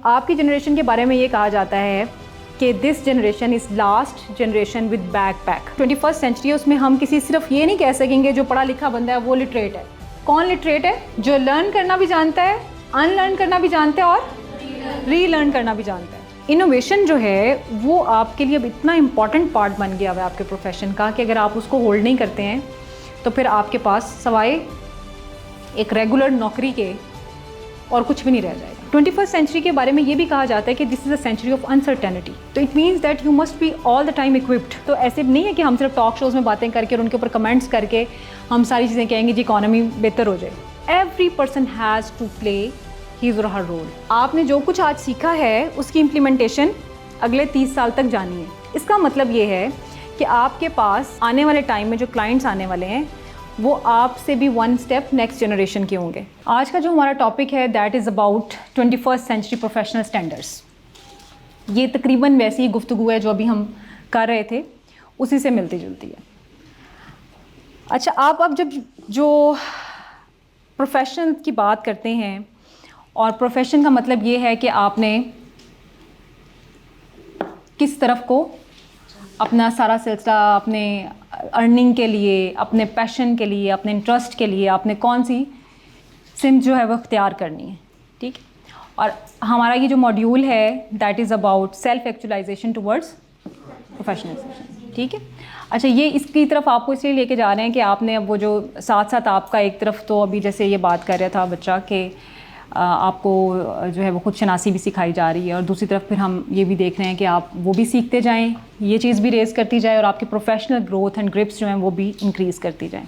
आपकी जनरेशन के बारे में ये कहा जाता है कि this generation is last generation with backpack. 21st century है, उसमें हम किसी सिर्फ ये नहीं कह सकेंगे जो पढ़ा लिखा बंदा है वो लिटरेट है। कौन लिटरेट है? जो लर्न करना भी जानता है, अनलर्न करना भी जानता है और रीलर्न करना भी जानता है। इनोवेशन जो है वो आपके लिए अब इतना इम्पॉर्टेंट पार्ट बन गया हुआ है आपके प्रोफेशन का कि अगर आप उसको होल्ड नहीं करते हैं तो फिर आपके पास सवाए एक रेगुलर नौकरी के और कुछ भी नहीं रह जाएगा। 21st सेंचुरी के बारे में ये भी कहा जाता है कि this is a century of uncertainty. तो it means that you must be all the time equipped. तो ऐसे नहीं है कि हम सिर्फ टॉक शोज़ में बातें करके और उनके ऊपर कमेंट्स करके हम सारी चीज़ें कहेंगे जी इकॉनमी बेहतर हो जाए। Every person has to play his और हर रोल। आपने जो कुछ आज सीखा है उसकी इम्प्लीमेंटेशन अगले 30 साल तक जानी है। इसका मतलब ये है कि आपके पास आने वाले टाइम में जो क्लाइंट्स आने वाले हैं वो आपसे भी वन स्टेप नेक्स्ट जनरेशन के होंगे। आज का जो हमारा टॉपिक है that is about 21st century professional standards. ये तकरीबन वैसी ही गुफ्तगू है जो अभी हम कर रहे थे, उसी से मिलती जुलती है। अच्छा, आप अब जब जो प्रोफेशन की बात करते हैं, और प्रोफेशन का मतलब ये है कि आपने किस तरफ को अपना सारा सिलसिला अपने अर्निंग के लिए, अपने पैशन के लिए, अपने इंटरेस्ट के लिए आपने कौन सी सिम जो है वो अख्तियार करनी है। ठीक है, और हमारा ये जो मॉड्यूल है that is about self actualisation towards professionalisation. ठीक है, अच्छा, ये इसकी तरफ आपको इसलिए लेके जा रहे हैं कि आपने अब वो जो साथ साथ आपका एक तरफ तो अभी जैसे ये बात कर रहा था बच्चा कि आपको जो है वो खुद शनासी भी सिखाई जा रही है, और दूसरी तरफ फिर हम ये भी देख रहे हैं कि आप वो भी सीखते जाएं, ये चीज़ भी रेज़ करती जाए और आपकी प्रोफेशनल ग्रोथ एंड ग्रिप्स जो हैं वो भी इंक्रीज़ करती जाएं।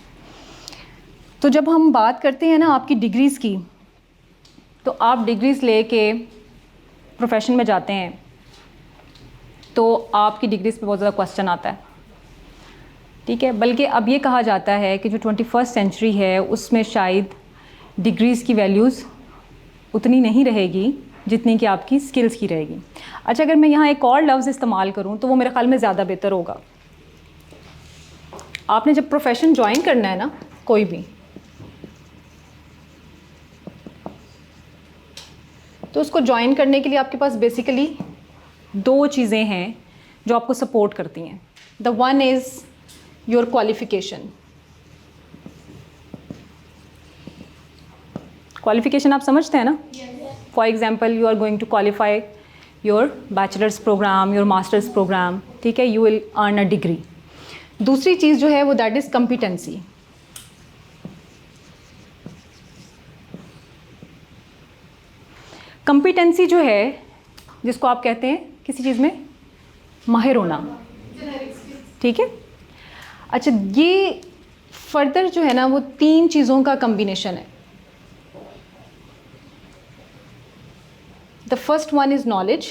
तो जब हम बात करते हैं ना आपकी डिग्रीज़ की, तो आप डिग्रीज़ ले के प्रोफेशन में जाते हैं तो आपकी डिग्रीज़ पे बहुत ज़्यादा क्वेश्चन आता है। ठीक है, बल्कि अब ये कहा जाता है कि जो 21st सेंचुरी है उसमें शायद डिग्रीज़ की वैल्यूज़ उतनी नहीं रहेगी जितनी कि आपकी स्किल्स की रहेगी। अच्छा, अगर मैं यहाँ एक और लफ्ज़ इस्तेमाल करूँ तो वो मेरे ख्याल में ज़्यादा बेहतर होगा। आपने जब प्रोफेशन ज्वाइन करना है ना कोई भी, तो उसको ज्वाइन करने के लिए आपके पास बेसिकली दो चीज़ें हैं जो आपको सपोर्ट करती हैं। The one is your qualification. Qualification आप समझते हैं ना? For example, you are going to qualify your bachelors programme, your masters programme. ठीक है, you will earn a degree. दूसरी चीज़ जो है वो दैट इज़ कम्पिटेंसी। कम्पिटेंसी जो है जिसको आप कहते हैं किसी चीज़ में माहिर होना। ठीक है, अच्छा, ये फर्दर जो है ना वो तीन चीज़ों का कम्बिनेशन है। The first one is knowledge,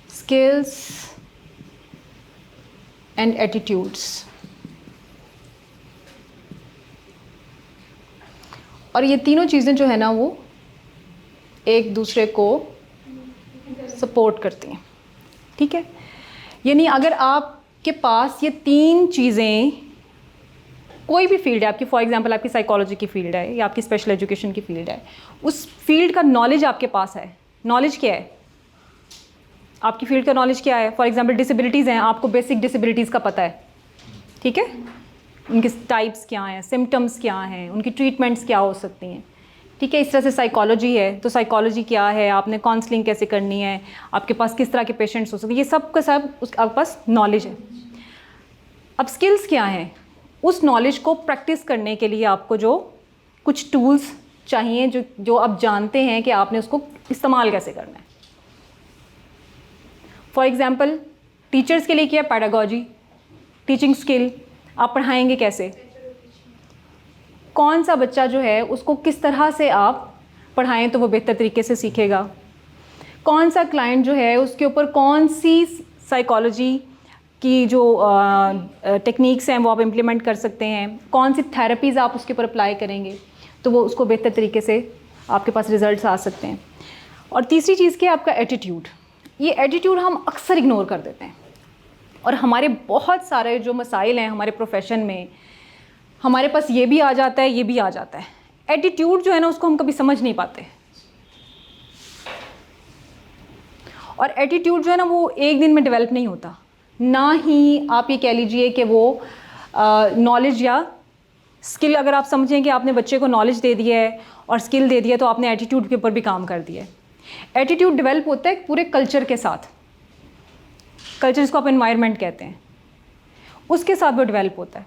skills and attitudes। और ये तीनों चीज़ें जो है ना वो एक दूसरे को सपोर्ट करती हैं। ठीक है, यानी अगर आपके पास ये तीन चीज़ें, कोई भी फील्ड है आपकी, फॉर एग्जांपल आपकी साइकोलॉजी की फील्ड है या आपकी स्पेशल एजुकेशन की फील्ड है, उस फील्ड का नॉलेज आपके पास है। नॉलेज क्या है? आपकी फील्ड का नॉलेज क्या है? फॉर एग्जांपल डिसेबिलिटीज़ हैं, आपको बेसिक डिसेबिलिटीज़ का पता है। ठीक है, उनके टाइप्स क्या हैं, सिम्टम्स क्या हैं, उनकी ट्रीटमेंट्स क्या हो सकती हैं। ठीक है, इस तरह से साइकोलॉजी है तो साइकोलॉजी क्या है, आपने काउंसलिंग कैसे करनी है, आपके पास किस तरह के पेशेंट्स हो सकते हैं, ये सब का सब आपके पास नॉलेज है। अब स्किल्स क्या हैं? उस नॉलेज को प्रैक्टिस करने के लिए आपको जो कुछ टूल्स चाहिए जो आप जानते हैं कि आपने उसको इस्तेमाल कैसे करना है। फॉर एग्जांपल, टीचर्स के लिए क्या है? Pedagogy, teaching skill. आप पढ़ाएंगे कैसे, कौन सा बच्चा जो है उसको किस तरह से आप पढ़ाएं तो वो बेहतर तरीके से सीखेगा, कौन सा क्लाइंट जो है उसके ऊपर कौन सी साइकोलॉजी की जो टेक्निक्स हैं वो आप इम्प्लीमेंट कर सकते हैं, कौन सी थेरेपीज़ आप उसके ऊपर अप्लाई करेंगे तो वो उसको बेहतर तरीके से आपके पास रिजल्ट्स आ सकते हैं। और तीसरी चीज़ क्या है? आपका एटीट्यूड। ये एटीट्यूड हम अक्सर इग्नोर कर देते हैं और हमारे बहुत सारे जो मसाइल हैं हमारे प्रोफेशन में हमारे पास ये भी आ जाता है, ये भी आ जाता है। एटीट्यूड जो है ना उसको हम कभी समझ नहीं पाते, और एटीट्यूड जो है ना वो एक दिन में डेवलप नहीं होता, ना ही आप ये कह लीजिए कि वो नॉलेज या स्किल, अगर आप समझें कि आपने बच्चे को नॉलेज दे दिया है और स्किल दे दिया है तो आपने एटीट्यूड के ऊपर भी काम कर दिया है। एटीट्यूड डेवलप होता है पूरे कल्चर के साथ, कल्चर जिसको आप एनवायरनमेंट कहते हैं, उसके साथ वो डेवलप होता है।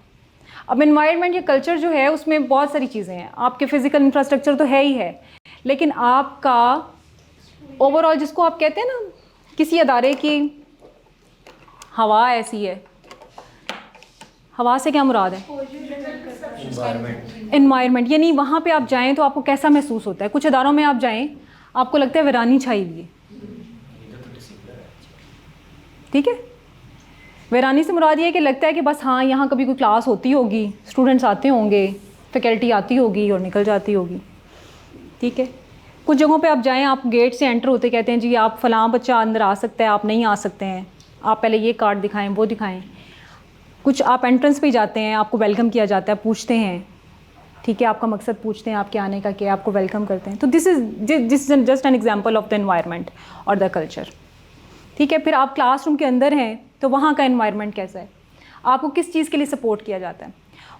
अब एनवायरनमेंट या कल्चर जो है उसमें बहुत सारी चीज़ें हैं, आपके फिजिकल इंफ्रास्ट्रक्चर तो है ही है, लेकिन आपका ओवरऑल जिसको आप कहते हैं ना, किसी अदारे की हवा ऐसी है, हवा से क्या मुराद है? एनवायरनमेंट, यानी वहाँ पे आप जाएं तो आपको कैसा महसूस होता है। कुछ अदारों में आप जाएं आपको लगता है वीरानी छाई हुई है, ठीक है। वीरानी से मुराद ये है कि लगता है कि बस हाँ यहाँ कभी कोई क्लास होती होगी, स्टूडेंट्स आते होंगे, फैकल्टी आती होगी और निकल जाती होगी, ठीक है। कुछ जगहों पे आप जाएं, आप गेट से एंटर होते कहते हैं जी आप फ़लाँ बच्चा अंदर आ सकता है, आप नहीं आ सकते हैं, आप पहले ये कार्ड दिखाएं, वो दिखाएं। कुछ आप एंट्रेंस पे जाते हैं, आपको वेलकम किया जाता है, पूछते हैं, ठीक है, आपका मकसद पूछते हैं आपके आने का, क्या आपको वेलकम करते हैं। तो this is just an example of the environment और द कल्चर, ठीक है। फिर आप क्लासरूम के अंदर हैं तो वहाँ का एनवायरनमेंट कैसा है, आपको किस चीज़ के लिए सपोर्ट किया जाता है।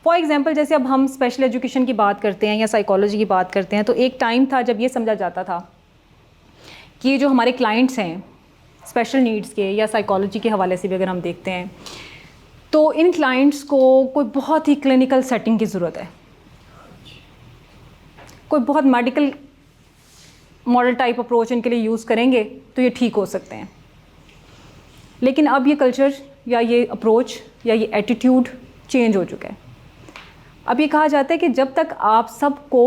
फॉर एग्जांपल जैसे अब हम स्पेशल एजुकेशन की बात करते हैं या साइकोलॉजी की बात करते हैं, तो एक टाइम था जब ये समझा जाता था कि जो हमारे क्लाइंट्स हैं स्पेशल नीड्स के या साइकोलॉजी के हवाले से भी अगर हम देखते हैं तो इन क्लाइंट्स को कोई बहुत ही क्लिनिकल सेटिंग की ज़रूरत है, कोई बहुत मेडिकल मॉडल टाइप अप्रोच इनके लिए यूज़ करेंगे तो ये ठीक हो सकते हैं। लेकिन अब ये कल्चर या ये अप्रोच या ये एटीट्यूड चेंज हो चुका है। अब ये कहा जाता है कि जब तक आप सबको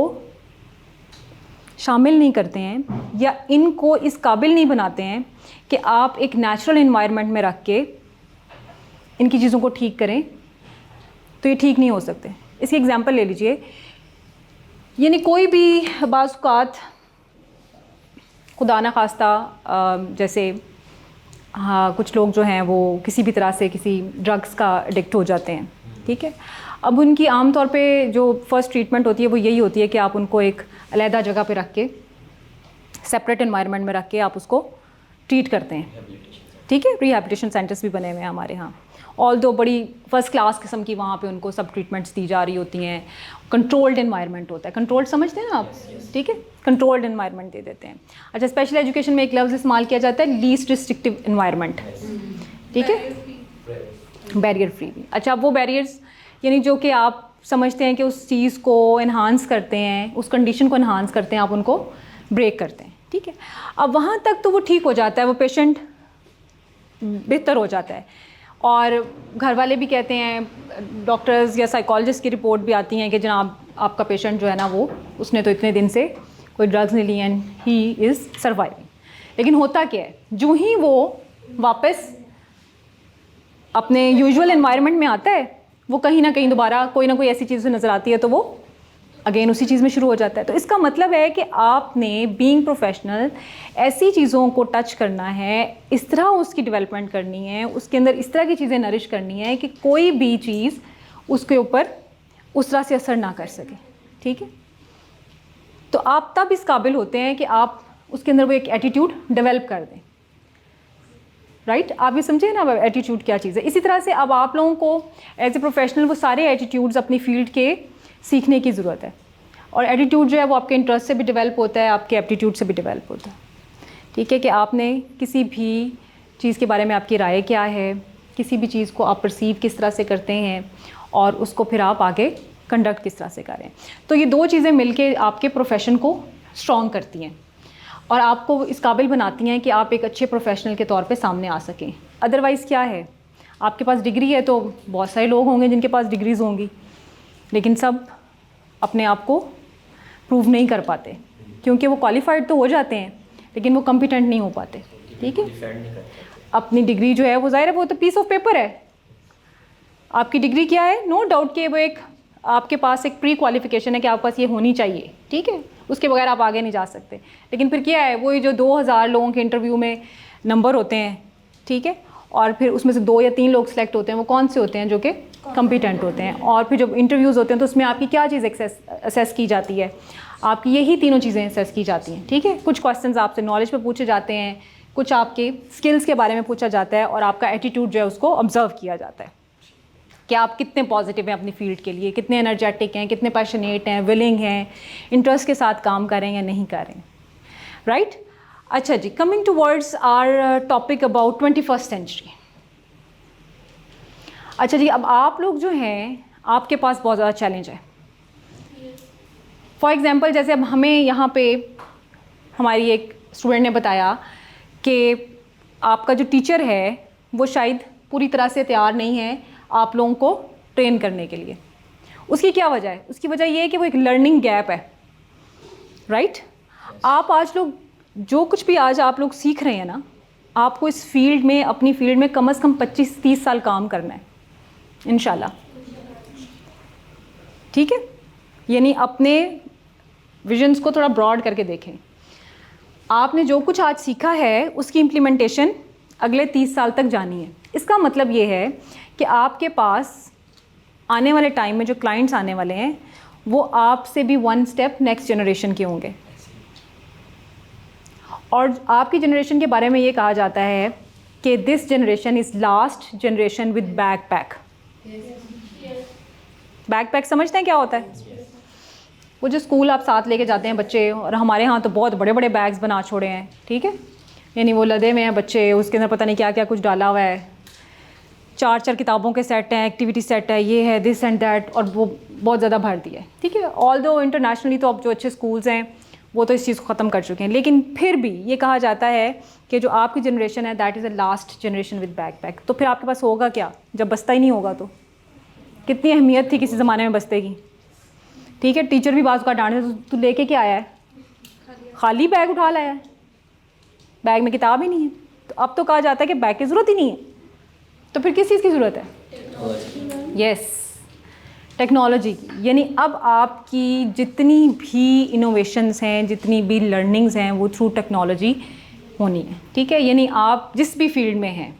शामिल नहीं करते हैं या इनको इस काबिल नहीं बनाते हैं कि आप एक नेचुरल एनवायरनमेंट में रख के इनकी चीज़ों को ठीक करें, तो ये ठीक नहीं हो सकते। इसकी एग्जांपल ले लीजिए, यानी कोई भी बाज़ खुदा ना खास्ता जैसे हाँ कुछ लोग जो हैं वो किसी भी तरह से किसी ड्रग्स का एडिक्ट हो जाते हैं, ठीक है। अब उनकी आम तौर पे जो फर्स्ट ट्रीटमेंट होती है वो यही होती है कि आप उनको एक अलहदा जगह पे रख के, सेपरेट एनवायरनमेंट में रख के आप उसको ट्रीट करते हैं, ठीक है। रिहैबिलिटेशन सेंटर्स भी बने हुए हैं हमारे यहाँ, ऑल दो बड़ी फर्स्ट क्लास किस्म की वहाँ पे उनको सब ट्रीटमेंट्स दी जा रही होती हैं। कंट्रोल्ड एनवायरनमेंट होता है, कंट्रोल्ड समझते हैं ना आप, ठीक है, कंट्रोल्ड एनवायरनमेंट दे देते हैं। अच्छा, स्पेशल एजुकेशन में एक लफ्ज़ इस्तेमाल किया जाता है लीस्ट रिस्ट्रिक्टिव एनवायरनमेंट, ठीक है, बैरियर फ्री भी। अच्छा, वो बैरियर्स यानी जो कि आप समझते हैं कि उस चीज़ को इन्हांस करते हैं, उस कंडीशन को इन्हांस करते हैं, आप उनको ब्रेक करते हैं, ठीक है। अब वहाँ तक तो वो ठीक हो जाता है, वो पेशेंट बेहतर हो जाता है, और घर वाले भी कहते हैं, डॉक्टर्स या साइकोलॉजिस्ट की रिपोर्ट भी आती हैं कि जनाब आपका पेशेंट जो है ना वो उसने तो इतने दिन से कोई ड्रग्स नहीं ली एंड ही इज़ सर्वाइविंग। लेकिन होता क्या है, जो ही वो वापस अपने यूजुअल एनवायरनमेंट में आता है वो कहीं ना कहीं दोबारा कोई ना कोई ऐसी चीज़ नज़र आती है तो वो अगेन उसी चीज़ में शुरू हो जाता है। तो इसका मतलब है कि आपने बीइंग प्रोफेशनल ऐसी चीज़ों को टच करना है, इस तरह उसकी डेवलपमेंट करनी है, उसके अंदर इस तरह की चीज़ें नरिश करनी है कि कोई भी चीज़ उसके ऊपर उस तरह से असर ना कर सके, ठीक है। तो आप तब इस काबिल होते हैं कि आप उसके अंदर वो एक एटीट्यूड डेवलप कर दें, राइट। आप ये समझे ना अब एटीट्यूड क्या चीज़ है। इसी तरह से अब आप लोगों को एज ए प्रोफेशनल वो सारे एटीट्यूड्स अपनी फील्ड के सीखने की ज़रूरत है, और एटीट्यूड जो है वो आपके इंटरेस्ट से भी डेवलप होता है, आपके एप्टीट्यूड से भी डेवलप होता है, ठीक है। कि आपने किसी भी चीज़ के बारे में आपकी राय क्या है, किसी भी चीज़ को आप परसीव किस तरह से करते हैं और उसको फिर आप आगे कंडक्ट किस तरह से करें। तो ये दो चीज़ें मिलके आपके प्रोफेशन को स्ट्रॉन्ग करती हैं और आपको इस काबिल बनाती हैं कि आप एक अच्छे प्रोफेशनल के तौर पे सामने आ सकें। अदरवाइज़ क्या है, आपके पास डिग्री है तो बहुत सारे लोग होंगे जिनके पास डिग्रीज़ होंगी, लेकिन सब अपने आप को प्रूव नहीं कर पाते क्योंकि वो क्वालिफाइड तो हो जाते हैं लेकिन वो कॉम्पिटेंट नहीं हो पाते, ठीक है। अपनी डिग्री जो है वो ज़ाहिर है वो तो पीस ऑफ पेपर है। आपकी डिग्री क्या है, नो डाउट कि वो एक आपके पास एक प्री क्वालिफिकेशन है कि आपके पास ये होनी चाहिए, ठीक है, उसके बगैर आप आगे नहीं जा सकते। लेकिन फिर क्या है, वो जो 2000 लोगों के इंटरव्यू में नंबर होते हैं, ठीक है, और फिर उसमें से 2 या 3 लोग सेलेक्ट होते हैं, वो कौन से होते हैं जो कि कॉम्पिटेंट होते हैं। और फिर जब इंटरव्यूज़ होते हैं तो उसमें आपकी क्या चीज़ असेस की जाती है, आपकी यही तीनों चीज़ें असेस की जाती हैं, ठीक है। कुछ क्वेश्चंस आपसे नॉलेज पे पूछे जाते हैं, कुछ आपके स्किल्स के बारे में पूछा जाता है, और आपका एटीट्यूड जो है उसको ऑब्जर्व किया जाता है कि आप कितने पॉजिटिव हैं अपनी फील्ड के लिए, कितने एनर्जेटिक हैं, कितने पैशनेट हैं, विलिंग हैं, इंटरेस्ट के साथ काम कर रहे हैं या नहीं कर रहे हैं, राइट। अच्छा जी, coming towards our topic about 21st century. अच्छा जी, अब आप लोग जो हैं आपके पास बहुत ज़्यादा चैलेंज है। फॉर एग्ज़ाम्पल जैसे अब हमें यहाँ पे हमारी एक स्टूडेंट ने बताया कि आपका जो टीचर है वो शायद पूरी तरह से तैयार नहीं है आप लोगों को ट्रेन करने के लिए। उसकी क्या वजह है? उसकी वजह ये है कि वो एक लर्निंग गैप है, राइट। आप आज लोग जो कुछ भी आज आप लोग सीख रहे हैं ना, आपको इस फील्ड में, अपनी फील्ड में कम से कम 25-30 साल काम करना है इंशाल्लाह, ठीक है। यानी अपने विजन्स को थोड़ा ब्रॉड करके देखें। आपने जो कुछ आज सीखा है उसकी इम्प्लीमेंटेशन अगले 30 साल तक जानी है। इसका मतलब ये है कि आपके पास आने वाले टाइम में जो क्लाइंट्स आने वाले हैं वो आपसे भी 1 स्टेप नेक्स्ट जनरेशन के होंगे। और आपकी जनरेशन के बारे में ये कहा जाता है कि this generation is last generation with backpack. Backpack समझते हैं क्या होता है? वो जो स्कूल आप साथ लेके जाते हैं बच्चे, और हमारे यहाँ तो बहुत बड़े बड़े बैग्स बना छोड़े हैं, ठीक है। यानी वो लदे में हैं बच्चे, उसके अंदर पता नहीं क्या क्या कुछ डाला हुआ है, 4 किताबों के सेट हैं, एक्टिविटी सेट है, ये है, दिस एंड दैट, और वो बहुत ज़्यादा भर दिया है, ठीक है। ऑल दो इंटरनेशनली तो अब जो अच्छे स्कूल्स हैं वो तो इस चीज़ को ख़त्म कर चुके हैं, लेकिन फिर भी ये कहा जाता है कि जो आपकी जनरेशन है that is the last generation with backpack. तो फिर आपके पास होगा क्या जब बस्ता ही नहीं होगा? तो कितनी अहमियत थी किसी ज़माने में बस्ते की, ठीक है। टीचर भी बाज़ का डांटे, तू लेके क्या आया है? खाली बैग उठा लाया है, बैग में किताब ही नहीं है। तो अब तो कहा जाता है कि बैग की ज़रूरत ही नहीं है, तो फिर किस चीज़ की ज़रूरत है? यस, टेक्नोलॉजी की। यानी अब आपकी जितनी भी इनोवेशंस हैं, जितनी भी लर्निंग्स हैं, वो थ्रू टेक्नोलॉजी होनी है, ठीक है। यानी आप जिस भी फील्ड में हैं,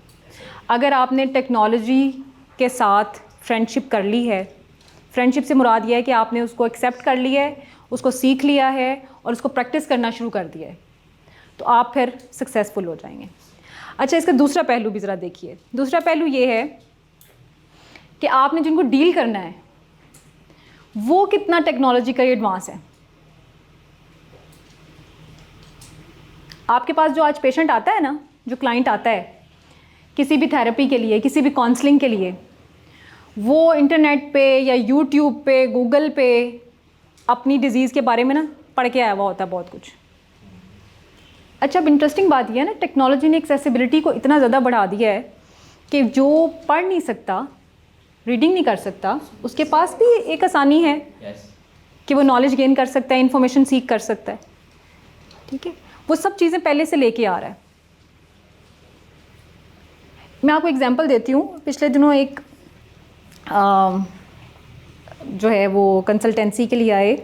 अगर आपने टेक्नोलॉजी के साथ फ्रेंडशिप कर ली है, फ्रेंडशिप से मुराद ये है कि आपने उसको एक्सेप्ट कर लिया है, उसको सीख लिया है और उसको प्रैक्टिस करना शुरू कर दिया है, तो आप फिर सक्सेसफुल हो जाएंगे। अच्छा, इसका दूसरा पहलू भी ज़रा देखिए। दूसरा पहलू ये है कि आपने जिनको डील करना है वो कितना टेक्नोलॉजिकली एडवांस है। आपके पास जो आज पेशेंट आता है ना, जो क्लाइंट आता है किसी भी थेरेपी के लिए, किसी भी काउंसलिंग के लिए, वो इंटरनेट पे या यूट्यूब पे, गूगल पे अपनी डिज़ीज़ के बारे में ना पढ़ के आया हुआ होता है बहुत कुछ। अच्छा, अब इंटरेस्टिंग बात यह है ना, टेक्नोलॉजी ने एक्सेसिबिलिटी को इतना ज़्यादा बढ़ा दिया है कि जो पढ़ नहीं सकता, रीडिंग नहीं कर सकता, उसके पास भी एक आसानी है कि वो नॉलेज गेन कर सकता है, इन्फॉर्मेशन सीख कर सकता है, ठीक है। वो सब चीज़ें पहले से लेके आ रहा है। मैं आपको एग्जांपल देती हूँ। पिछले दिनों एक जो है वो कंसल्टेंसी के लिए आए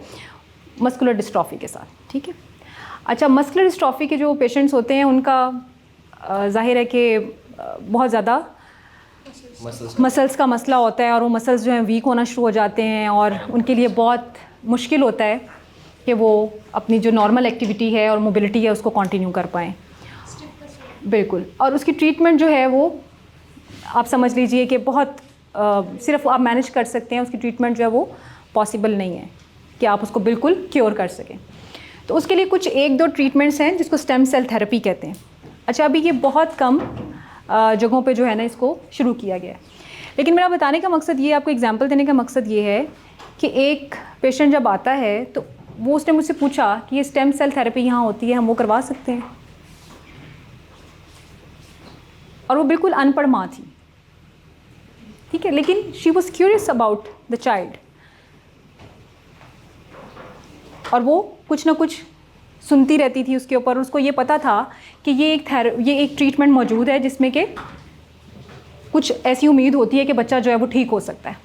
मस्कुलर डिस्ट्रॉफी के साथ, ठीक है। अच्छा, मस्कुलर डिस्ट्रॉफी के जो पेशेंट्स होते हैं उनका जाहिर है कि बहुत ज़्यादा मसल्स का मसला होता है, और वो मसल्स जो हैं वीक होना शुरू हो जाते हैं, और उनके लिए बहुत मुश्किल होता है कि वो अपनी जो नॉर्मल एक्टिविटी है और मोबिलिटी है उसको कंटिन्यू कर पाएँ। बिल्कुल। और उसकी ट्रीटमेंट जो है वो आप समझ लीजिए कि बहुत सिर्फ आप मैनेज कर सकते हैं, उसकी ट्रीटमेंट जो है वो पॉसिबल नहीं है कि आप उसको बिल्कुल क्योर कर सकें। तो उसके लिए कुछ 1-2 ट्रीटमेंट्स हैं जिसको स्टेम सेल थेरेपी कहते हैं। अच्छा, अभी ये बहुत कम जगहों पे जो है ना इसको शुरू किया गया है, लेकिन मेरा बताने का मकसद ये, आपको एग्जांपल देने का मकसद ये है कि एक पेशेंट जब आता है तो वो उसने मुझसे पूछा कि ये स्टेम सेल थेरेपी यहाँ होती है, हम वो करवा सकते हैं? और वो बिल्कुल अनपढ़ माँ थी, ठीक है, लेकिन she was curious about the child, और वो कुछ ना कुछ सुनती रहती थी उसके ऊपर। उसको ये पता था कि ये एक ट्रीटमेंट मौजूद है जिसमें कि कुछ ऐसी उम्मीद होती है कि बच्चा जो है वो ठीक हो सकता है।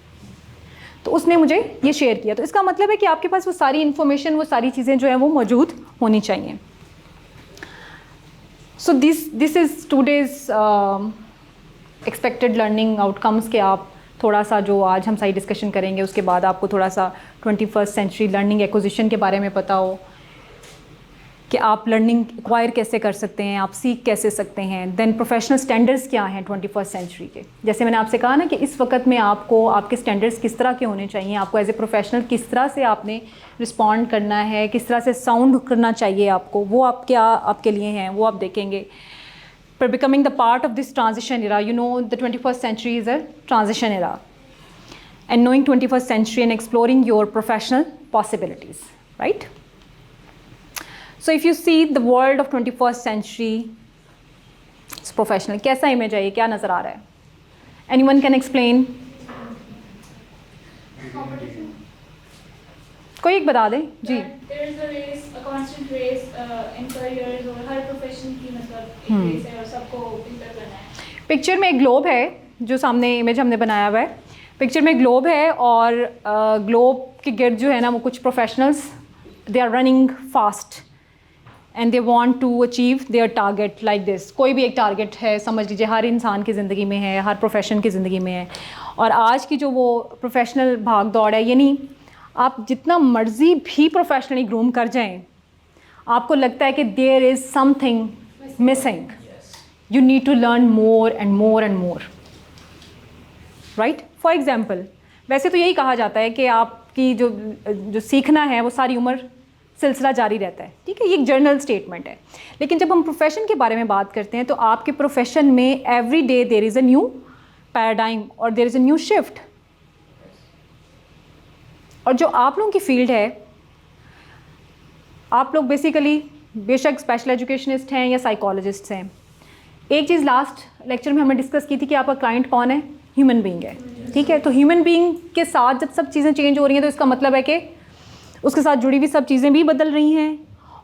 तो उसने मुझे ये शेयर किया। तो इसका मतलब है कि आपके पास वो सारी इन्फॉर्मेशन, वो सारी चीज़ें जो है वो मौजूद होनी चाहिए। So this is today's expected learning outcomes के आप थोड़ा सा जो आज हम सारी डिस्कशन करेंगे उसके बाद आपको थोड़ा सा 21st सेंचुरी लर्निंग एक्विजिशन के बारे में पता हो कि आप लर्निंग एक्वायर कैसे कर सकते हैं, आप सीख कैसे सकते हैं। देन प्रोफेशनल स्टैंडर्ड्स क्या हैं 21st सेंचुरी के। जैसे मैंने आपसे कहा ना कि इस वक्त में आपको आपके स्टैंडर्ड्स किस तरह के होने चाहिए, आपको एज ए प्रोफेशनल किस तरह से आपने रिस्पॉन्ड करना है, किस तरह से साउंड करना चाहिए आपको, वो आप क्या आपके लिए हैं वो आप देखेंगे। पर becoming the part of this transition era, you know the 21st century is a transition era, and knowing 21st century and exploring your professional possibilities, right. So if you see the world of 21st century, it's professional. कैसा image है ये, क्या नज़र आ रहा है? Anyone can explain? Competition. कोई एक बता दे जी। There is a race, a constant race in careers और हर profession की मतलब एक race है और सबको बेहतर करना है। पिक्चर में एक ग्लोब है जो सामने इमेज हमने बनाया हुआ है। पिक्चर में ग्लोब है और ग्लोब के गिर्द जो है ना वो कुछ professionals, they are running fast and they want to achieve their target like this. कोई भी एक टारगेट है, समझ लीजिए हर इंसान की ज़िंदगी में है, हर प्रोफेशन की ज़िंदगी में है। और आज की जो वो प्रोफेशनल भाग दौड़ है, यानी आप जितना मर्ज़ी भी प्रोफेशनली ग्रूम कर जाएं, आपको लगता है कि there is something missing, you need to learn more and more and more, right. For example, वैसे तो यही कहा जाता है कि आपकी जो सीखना है वो सारी उम्र सिलसिला जारी रहता है, ठीक है, ये एक जर्नल स्टेटमेंट है। लेकिन जब हम प्रोफेशन के बारे में बात करते हैं तो आपके प्रोफेशन में every day there is a new paradigm और there is a new shift. और जो आप लोगों की फील्ड है, आप लोग बेसिकली बेशक स्पेशल एजुकेशनिस्ट हैं या साइकोलॉजिस्ट हैं। एक चीज़ लास्ट लेक्चर में हमने डिस्कस की थी कि आपका क्लाइंट कौन है, ह्यूमन बीइंग है, ठीक है। तो ह्यूमन बीइंग के साथ जब सब चीज़ें चेंज हो रही हैं तो इसका मतलब है कि उसके साथ जुड़ी हुई सब चीज़ें भी बदल रही हैं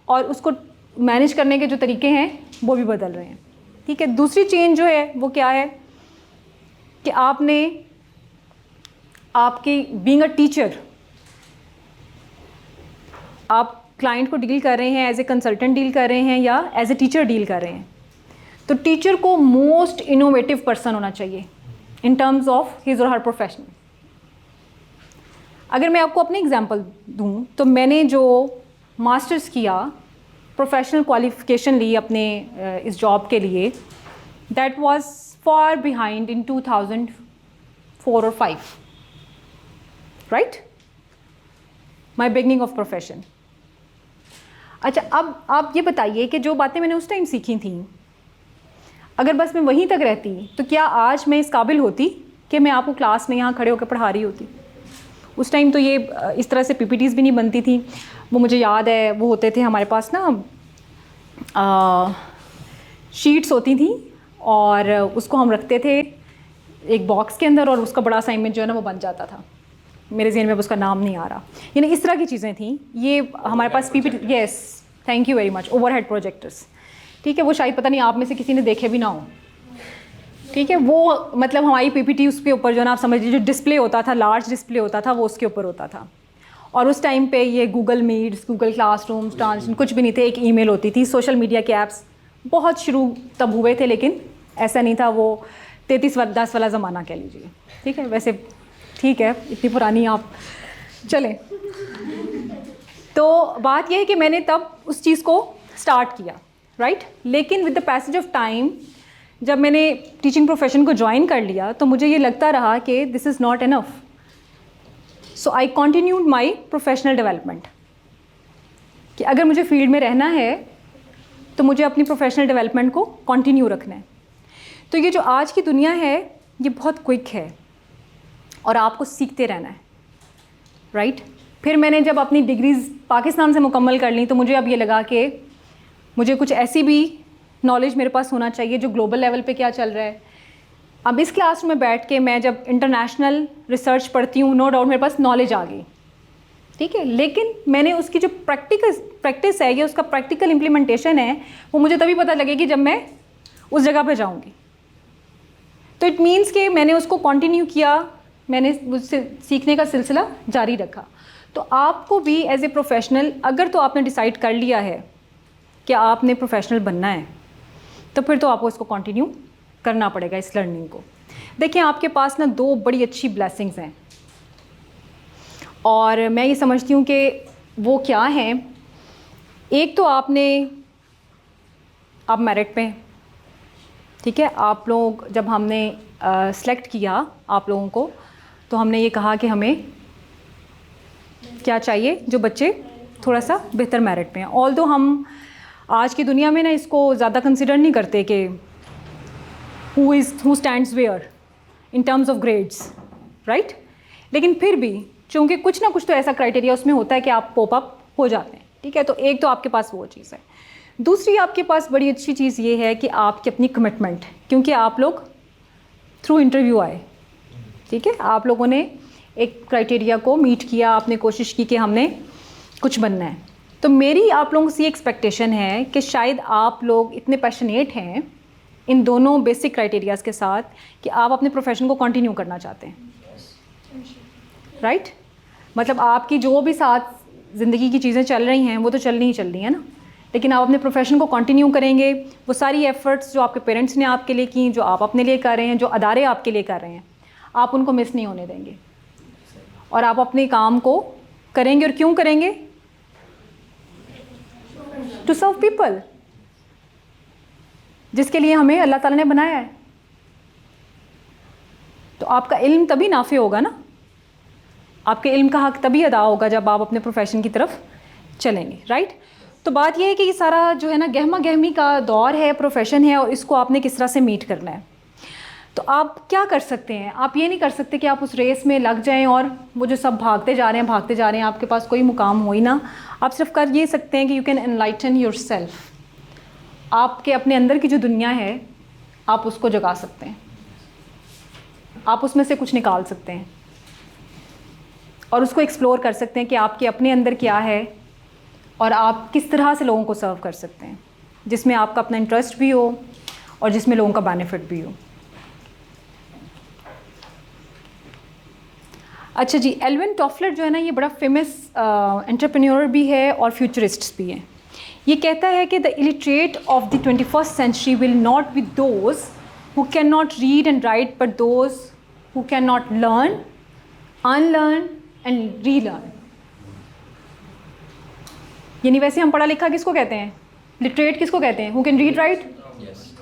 और उसको मैनेज करने के जो तरीके हैं वो भी बदल रहे हैं, ठीक है। दूसरी चेंज जो है वो क्या है कि आपने आपकी बीइंग अ टीचर, आप क्लाइंट को डील कर रहे हैं एज ए कंसल्टेंट डील कर रहे हैं या एज ए टीचर डील कर रहे हैं, तो टीचर को मोस्ट इनोवेटिव पर्सन होना चाहिए इन टर्म्स ऑफ हिज और हर प्रोफेशन। अगर मैं आपको अपनी एग्जांपल दूं तो मैंने जो मास्टर्स किया, प्रोफेशनल क्वालिफिकेशन ली अपने इस जॉब के लिए, that was far behind in 2004 और 5, right, my beginning of profession. अच्छा, अब आप ये बताइए कि जो बातें मैंने उस टाइम सीखी थी, अगर बस मैं वहीं तक रहती तो क्या आज मैं इस काबिल होती कि मैं आपको क्लास में यहाँ खड़े होकर पढ़ा रही होती? उस टाइम तो ये इस तरह से पीपीटीज़ भी नहीं बनती थी। वो मुझे याद है, वो होते थे हमारे पास ना शीट्स होती थी और उसको हम रखते थे एक बॉक्स के अंदर और उसका बड़ा सा इमेज जो है ना वो बन जाता था। मेरे ज़हन में उसका नाम नहीं आ रहा, यानी इस तरह की चीज़ें थी। ये हमारे पास PPT, yes thank you very much, overhead projectors, ठीक है। वो शायद पता नहीं आप में से किसी ने देखे भी ना हो, ठीक है। वो मतलब हमारी पीपीटी उसके ऊपर जो ना आप समझ लीजिए जो डिस्प्ले होता था, लार्ज डिस्प्ले होता था, वो उसके ऊपर होता था। और उस टाइम पे ये Google meets, Google classrooms, translation कुछ भी नहीं थे, एक ईमेल होती थी। सोशल मीडिया के ऐप्स बहुत शुरू तब हुए थे, लेकिन ऐसा नहीं था, वो 3310 वाला ज़माना कह लीजिए, ठीक है। वैसे ठीक है, इतनी पुरानी आप चलें। तो बात यह है कि मैंने तब उस चीज़ को स्टार्ट किया, राइट। लेकिन with the passage of time जब मैंने टीचिंग प्रोफेशन को ज्वाइन कर लिया तो मुझे ये लगता रहा कि this is not enough, so I continued my professional development, कि अगर मुझे फील्ड में रहना है तो मुझे अपनी प्रोफेशनल डेवलपमेंट को कंटिन्यू रखना है। तो ये जो आज की दुनिया है ये बहुत क्विक है और आपको सीखते रहना है, राइट। फिर मैंने जब अपनी डिग्रीज़ पाकिस्तान से मुकम्मल कर ली तो मुझे अब ये लगा कि मुझे कुछ ऐसी भी नॉलेज मेरे पास होना चाहिए जो ग्लोबल लेवल पे क्या चल रहा है। अब इस क्लास में बैठ के मैं जब इंटरनेशनल रिसर्च पढ़ती हूँ, नो डाउट मेरे पास नॉलेज आ गई, ठीक है। लेकिन मैंने उसकी जो प्रैक्टिस है या उसका प्रैक्टिकल इम्प्लीमेंटेशन है वो मुझे तभी पता लगेगी जब मैं उस जगह पे जाऊँगी। तो इट मीन्स कि मैंने उसको कंटिन्यू किया, मैंने उससे सीखने का सिलसिला जारी रखा। तो आपको भी एज ए प्रोफेशनल, अगर तो आपने डिसाइड कर लिया है कि आपने प्रोफेशनल बनना है तो फिर तो आपको इसको कंटिन्यू करना पड़ेगा, इस लर्निंग को। देखिए आपके पास ना दो बड़ी अच्छी ब्लेसिंग्स हैं और मैं ये समझती हूँ कि वो क्या हैं। एक तो आप मेरिट पे, ठीक है। आप लोग जब हमने सेलेक्ट किया आप लोगों को, तो हमने ये कहा कि हमें क्या चाहिए, जो बच्चे थोड़ा सा बेहतर मेरिट पे हैं। ऑल्दो हम आज की दुनिया में ना इसको ज़्यादा कंसिडर नहीं करते कि who stands where in terms of grades, right. लेकिन फिर भी चूँकि कुछ ना कुछ तो ऐसा क्राइटेरिया उसमें होता है कि आप पॉप अप हो जाते हैं, ठीक है। तो एक तो आपके पास वो चीज़ है। दूसरी आपके पास बड़ी अच्छी चीज़ ये है कि आपकी अपनी कमिटमेंट, क्योंकि आप लोग थ्रू इंटरव्यू आए, ठीक है। आप लोगों ने एक क्राइटेरिया को मीट किया, आपने कोशिश की कि हमने कुछ बनना है। तो मेरी आप लोगों से ये एक्सपेक्टेशन है कि शायद आप लोग इतने पैशनेट हैं इन दोनों बेसिक क्राइटेरियाज़ के साथ कि आप अपने प्रोफेशन को कंटिन्यू करना चाहते हैं, राइट। मतलब आपकी जो भी साथ ज़िंदगी की चीज़ें चल रही हैं वो तो चलनी ही चल रही हैं ना, लेकिन आप अपने प्रोफेशन को कंटिन्यू करेंगे। वो सारी एफ़र्ट्स जो आपके पेरेंट्स ने आपके लिए की, जो आप अपने लिए कर रहे हैं, जो अदारे आपके लिए कर रहे हैं, आप उनको मिस नहीं होने देंगे और आप अपने काम को करेंगे। और क्यों करेंगे? टू सर्व पीपल, जिसके लिए हमें अल्लाह ताला ने बनाया है। तो आपका इल्म तभी नाफे होगा ना, आपके इल्म का हक तभी अदा होगा जब आप अपने प्रोफेशन की तरफ चलेंगे, राइट। तो बात यह है कि ये सारा जो है ना गहमा गहमी का दौर है, प्रोफेशन है, और इसको आपने किस तरह से मीट करना है। तो आप क्या कर सकते हैं? आप ये नहीं कर सकते कि आप उस रेस में लग जाएं और वो जो सब भागते जा रहे हैं आपके पास कोई मुकाम हो ही ना। आप सिर्फ कर ये सकते हैं कि you can enlighten your self. आपके अपने अंदर की जो दुनिया है आप उसको जगा सकते हैं, आप उसमें से कुछ निकाल सकते हैं और उसको एक्सप्लोर कर सकते हैं कि आपके अपने अंदर क्या है और आप किस तरह से लोगों को सर्व कर सकते हैं, जिसमें आपका अपना इंटरेस्ट भी हो और जिसमें लोगों का बेनिफिट भी हो। अच्छा जी, एल्विन टॉफलर जो है ना, ये बड़ा फेमस एंटरप्रेन्योर भी है और फ्यूचरिस्ट भी है। ये कहता है कि the illiterate of the 21st century will not be those who can not read and write, but those who can not learn, unlearn and relearn. यानी वैसे हम पढ़ा लिखा किसको कहते हैं? लिटरेट किसको कहते हैं? हु कैन रीड राइट,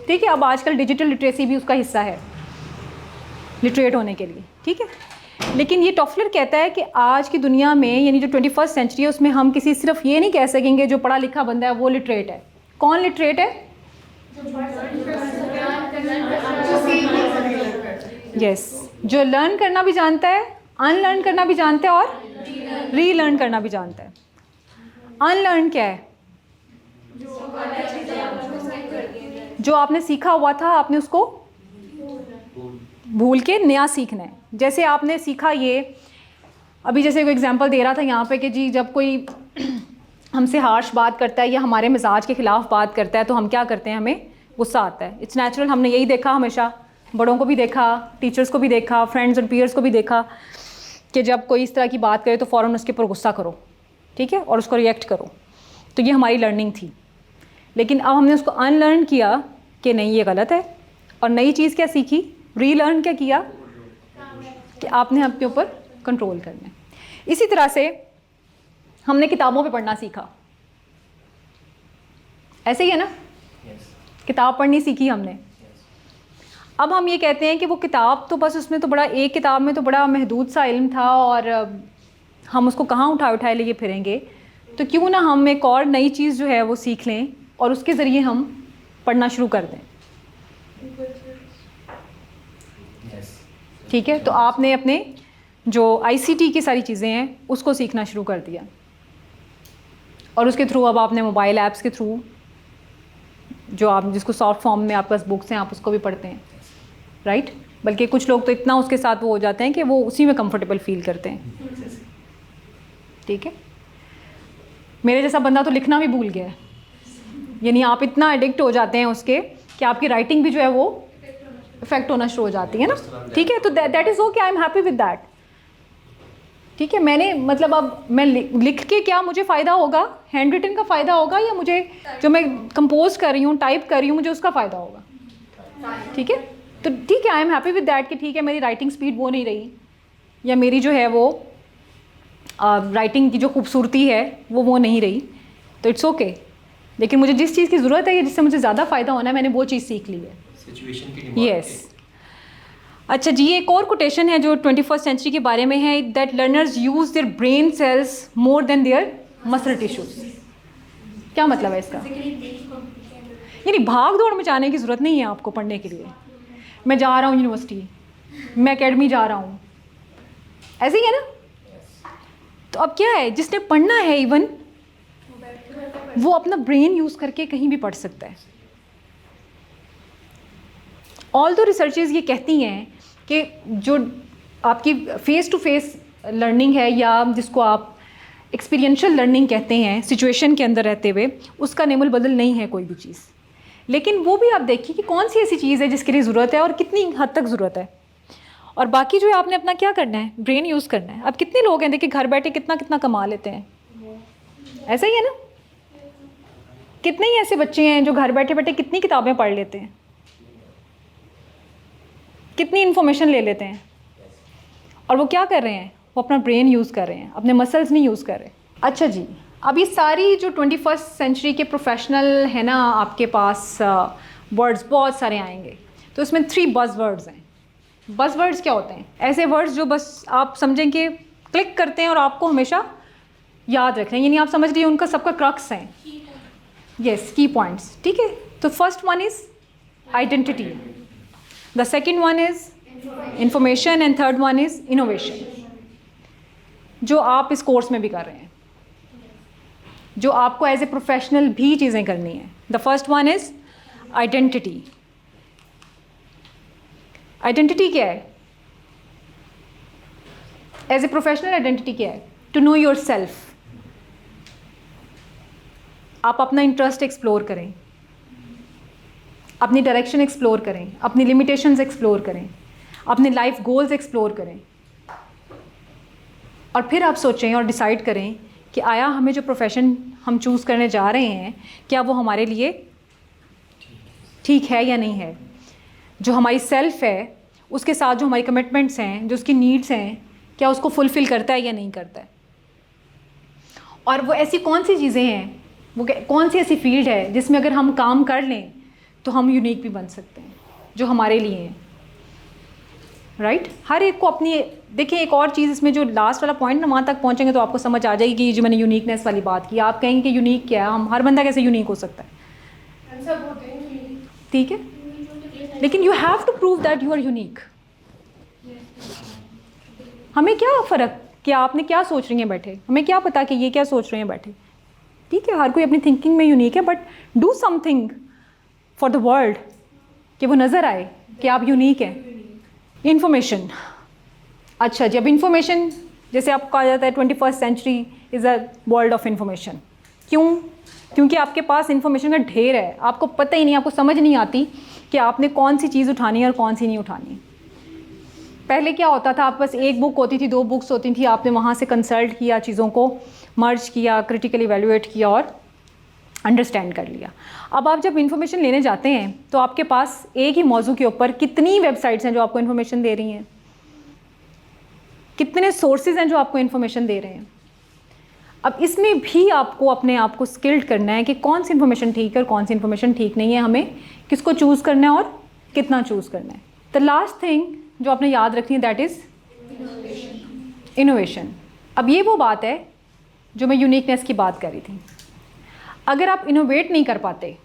ठीक है। अब आजकल डिजिटल लिटरेसी भी उसका हिस्सा है लिटरेट होने के लिए, ठीक है। लेकिन ये टॉफलर कहता है कि आज की दुनिया में, यानी जो 21st सेंचुरी है, उसमें हम किसी सिर्फ ये नहीं कह सकेंगे जो पढ़ा लिखा बंदा है वो लिटरेट है। कौन लिटरेट है? यस, जो लर्न करना भी जानता है, अनलर्न करना भी जानता है और रीलर्न करना भी जानता है। अनलर्न क्या है? जो आपने सीखा हुआ था आपने उसको भूल के नया सीखना है। जैसे आपने सीखा ये, अभी जैसे कोई एग्जांपल दे रहा था यहाँ पे कि जी जब कोई हमसे हार्श बात करता है या हमारे मिजाज के ख़िलाफ़ बात करता है तो हम क्या करते हैं? हमें गुस्सा आता है। इट्स नेचुरल, हमने यही देखा हमेशा, बड़ों को भी देखा, टीचर्स को भी देखा, फ्रेंड्स एंड पीयर्स को भी देखा कि जब कोई इस तरह की बात करे तो फ़ौरन उसके ऊपर गुस्सा करो, ठीक है, और उसको रिएक्ट करो। तो ये हमारी लर्निंग थी। लेकिन अब हमने उसको अनलर्न किया कि नहीं ये गलत है, और नई चीज़ क्या सीखी? रीलर्न क्या किया कि आपने अपने ऊपर कंट्रोल करना है। इसी तरह से हमने किताबों पे पढ़ना सीखा, ऐसे ही है ना, किताब पढ़नी सीखी हमने। अब हम ये कहते हैं कि वो किताब तो बस उसमें तो बड़ा, एक किताब में तो बड़ा महदूद सा इल्म था और हम उसको कहाँ उठाए लिए फिरेंगे। तो क्यों ना हम एक और नई चीज़ जो है वो सीख लें और उसके ज़रिए हम पढ़ना शुरू कर दें, ठीक है। तो आपने अपने जो ICT की सारी चीज़ें हैं उसको सीखना शुरू कर दिया और उसके थ्रू अब आपने मोबाइल ऐप्स के थ्रू, जो आप जिसको सॉफ्ट फॉर्म में आपके पास बुक्स हैं, आप उसको भी पढ़ते हैं, राइट। बल्कि कुछ लोग तो इतना उसके साथ वो हो जाते हैं कि वो उसी में कंफर्टेबल फील करते हैं, ठीक है। मेरे जैसा बंदा तो लिखना भी भूल गया है, यानी आप इतना एडिक्ट हो जाते हैं उसके कि आपकी राइटिंग भी जो है वो इफेक्ट होना शुरू हो जाती है ना, ठीक है। तो that is okay, I am happy with that, ठीक है। मैंने मतलब अब मैं लिख के क्या मुझे फ़ायदा होगा? हैंड रिटन का फ़ायदा होगा या मुझे जो मैं कंपोज कर रही हूँ, टाइप कर रही हूँ, मुझे उसका फ़ायदा होगा, ठीक है। तो ठीक है, I am happy with that कि ठीक है मेरी राइटिंग स्पीड वो नहीं रही, या मेरी जो है वो राइटिंग की जो खूबसूरती है वो नहीं रही, तो इट्स ओके। लेकिन मुझे जिस चीज़ की ज़रूरत है, जिससे मुझे ज़्यादा फ़ायदा होना है, मैंने वो चीज़ सीख ली है। सिचुएशन की डिमांड। यस। अच्छा जी, एक और कोटेशन है जो 21st सेंचुरी के बारे में है, that learners use their brain cells more than there muscle tissues. क्या मतलब है इसका? यानी भाग दौड़ मचाने की ज़रूरत नहीं है आपको पढ़ने के लिए। मैं जा रहा हूँ यूनिवर्सिटी, मैं एकेडमी जा रहा हूँ, ऐसे ही है ना? तो अब क्या है, जिसने पढ़ना है इवन वो अपना ब्रेन यूज़ करके कहीं भी पढ़ सकता है। ऑल दो रिसर्चेज ये कहती हैं कि जो आपकी फेस टू फेस लर्निंग है, या जिसको आप एक्सपीरियंशियल लर्निंग कहते हैं, सिचुएशन के अंदर रहते हुए, उसका नेमुल बदल नहीं है कोई भी चीज़। लेकिन वो भी आप देखिए कि कौन सी ऐसी चीज़ है जिसके लिए ज़रूरत है और कितनी हद तक ज़रूरत है, और बाकी जो है आपने अपना क्या करना है, ब्रेन यूज़ करना है। अब कितने लोग हैं देखिए घर बैठे कितना कितना कमा लेते हैं, ऐसा ही है ना? कितने ही ऐसे बच्चे हैं जो घर बैठे बैठे कितनी किताबें पढ़ लेते हैं, कितनी इन्फॉर्मेशन ले लेते हैं, और वो क्या कर रहे हैं, वो अपना ब्रेन यूज़ कर रहे हैं, अपने मसल्स नहीं यूज़ कर रहे। अच्छा जी, अब ये सारी जो 21st सेंचुरी के प्रोफेशनल है ना, आपके पास वर्ड्स बहुत सारे आएंगे, तो इसमें 3 बज़ वर्ड्स हैं। बज़ वर्ड्स क्या होते हैं? ऐसे वर्ड्स जो बस आप समझें कि क्लिक करते हैं और आपको हमेशा याद रखना है, यानी आप समझ रही हैं उनका सबका क्रक्स हैं। यस, की पॉइंट्स, ठीक है। तो first one is identity, the second one is information, and third one is innovation, जो आप इस कोर्स में भी कर रहे हैं, जो आपको एज ए प्रोफेशनल भी चीज़ें करनी है। The first one is identity. Identity क्या है? एज ए प्रोफेशनल आइडेंटिटी क्या है? To know your self. आप अपना इंटरेस्ट एक्सप्लोर करें, अपनी डायरेक्शन एक्सप्लोर करें, अपनी लिमिटेशंस एक्सप्लोर करें, अपने लाइफ गोल्स एक्सप्लोर करें, और फिर आप सोचें और डिसाइड करें कि आया हमें जो प्रोफेशन हम चूज़ करने जा रहे हैं, क्या वो हमारे लिए ठीक है या नहीं है। जो हमारी सेल्फ है उसके साथ जो हमारी कमिटमेंट्स हैं, जो उसकी नीड्स हैं, क्या उसको फुलफ़िल करता है या नहीं करता है। और वो ऐसी कौन सी चीज़ें हैं, वो कौन सी ऐसी फील्ड है जिसमें अगर हम काम कर लें तो हम यूनिक भी बन सकते हैं, जो हमारे लिए हैं, राइट। हर एक को अपनी, देखिए एक और चीज़ इसमें जो लास्ट वाला पॉइंट ना, वहाँ तक पहुँचेंगे तो आपको समझ आ जाएगी कि जो मैंने यूनिकनेस वाली बात की। आप कहेंगे कि यूनिक क्या है, हम हर बंदा कैसे यूनिक हो सकता है, ठीक है, लेकिन you have to prove that you are unique. हमें क्या फ़र्क कि आपने क्या सोच रही हैं बैठे, हमें क्या पता कि ये क्या सोच रहे हैं बैठे, ठीक है। हर कोई अपनी थिंकिंग में यूनिक है, but do something for the world कि वो नज़र आए कि आप यूनिक हैं। इंफॉर्मेशन, अच्छा जब इंफॉर्मेशन, जैसे आपको कहा जाता है 21st century is a world of information. क्यों? क्योंकि आपके पास इंफॉर्मेशन का ढेर है, आपको पता ही नहीं, आपको समझ नहीं आती कि आपने कौन सी चीज़ उठानी है और कौन सी नहीं उठानी। पहले क्या होता था, आपके पास एक बुक होती थी, 2 बुक्स होती थी, आपने वहाँ से कंसल्ट किया, चीज़ों को मर्ज किया, क्रिटिकली इवैल्यूएट किया और अंडरस्टैंड कर लिया। अब आप जब इन्फॉर्मेशन लेने जाते हैं तो आपके पास एक ही मौजू के ऊपर कितनी वेबसाइट्स हैं जो आपको इन्फॉर्मेशन दे रही हैं, कितने सोर्सेज हैं जो आपको इन्फॉर्मेशन दे रहे हैं। अब इसमें भी आपको अपने आप को स्किल्ड करना है कि कौन सी इन्फॉर्मेशन ठीक है और कौन सी इन्फॉर्मेशन ठीक नहीं है, हमें किसको चूज़ करना है और कितना चूज़ करना है। द लास्ट थिंग जो आपने याद रखनी है, दैट इज़ इनोवेशन। अब ये वो बात है जो मैं यूनिकनेस की बात कर रही थी। अगर आप इनोवेट नहीं कर पाते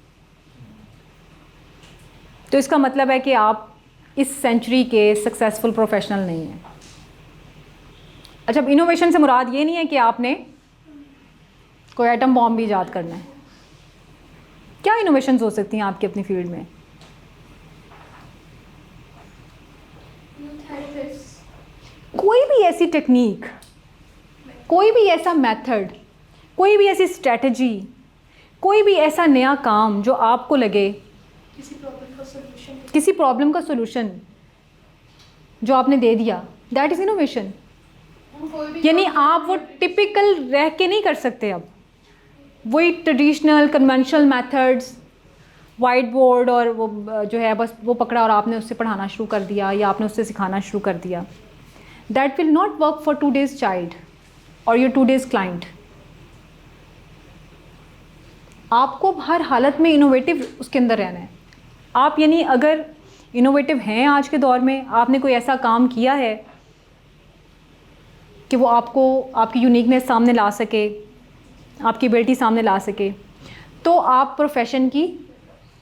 तो इसका मतलब है कि आप इस सेंचुरी के सक्सेसफुल प्रोफेशनल नहीं हैं। अच्छा, अब इनोवेशन से मुराद ये नहीं है कि आपने कोई एटम बॉम्ब भी ईजाद करना है। क्या इनोवेशंस हो सकती हैं आपकी अपनी फील्ड में? कोई भी ऐसी टेक्निक, कोई भी ऐसा मेथड, कोई भी ऐसी स्ट्रेटजी, कोई भी ऐसा नया काम जो आपको लगे किसी प्रॉब्लम का सोल्यूशन जो आपने दे दिया, दैट इज़ इनोवेशन। यानी आप वो टिपिकल रह के नहीं कर सकते, अब वही traditional conventional methods white board और वो जो है बस वो पकड़ा और आपने उससे पढ़ाना शुरू कर दिया या आपने उससे सिखाना शुरू कर दिया, that will not work for today's child और योर टूडेज क्लाइंट। आपको हर हालत में इनोवेटिव उसके अंदर रहना है। आप यानी अगर इनोवेटिव हैं आज के दौर में, आपने कोई ऐसा काम किया है कि वो आपको आपकी यूनिकनेस सामने ला सके, आपकी एबिलिटी सामने ला सके, तो आप प्रोफेशन की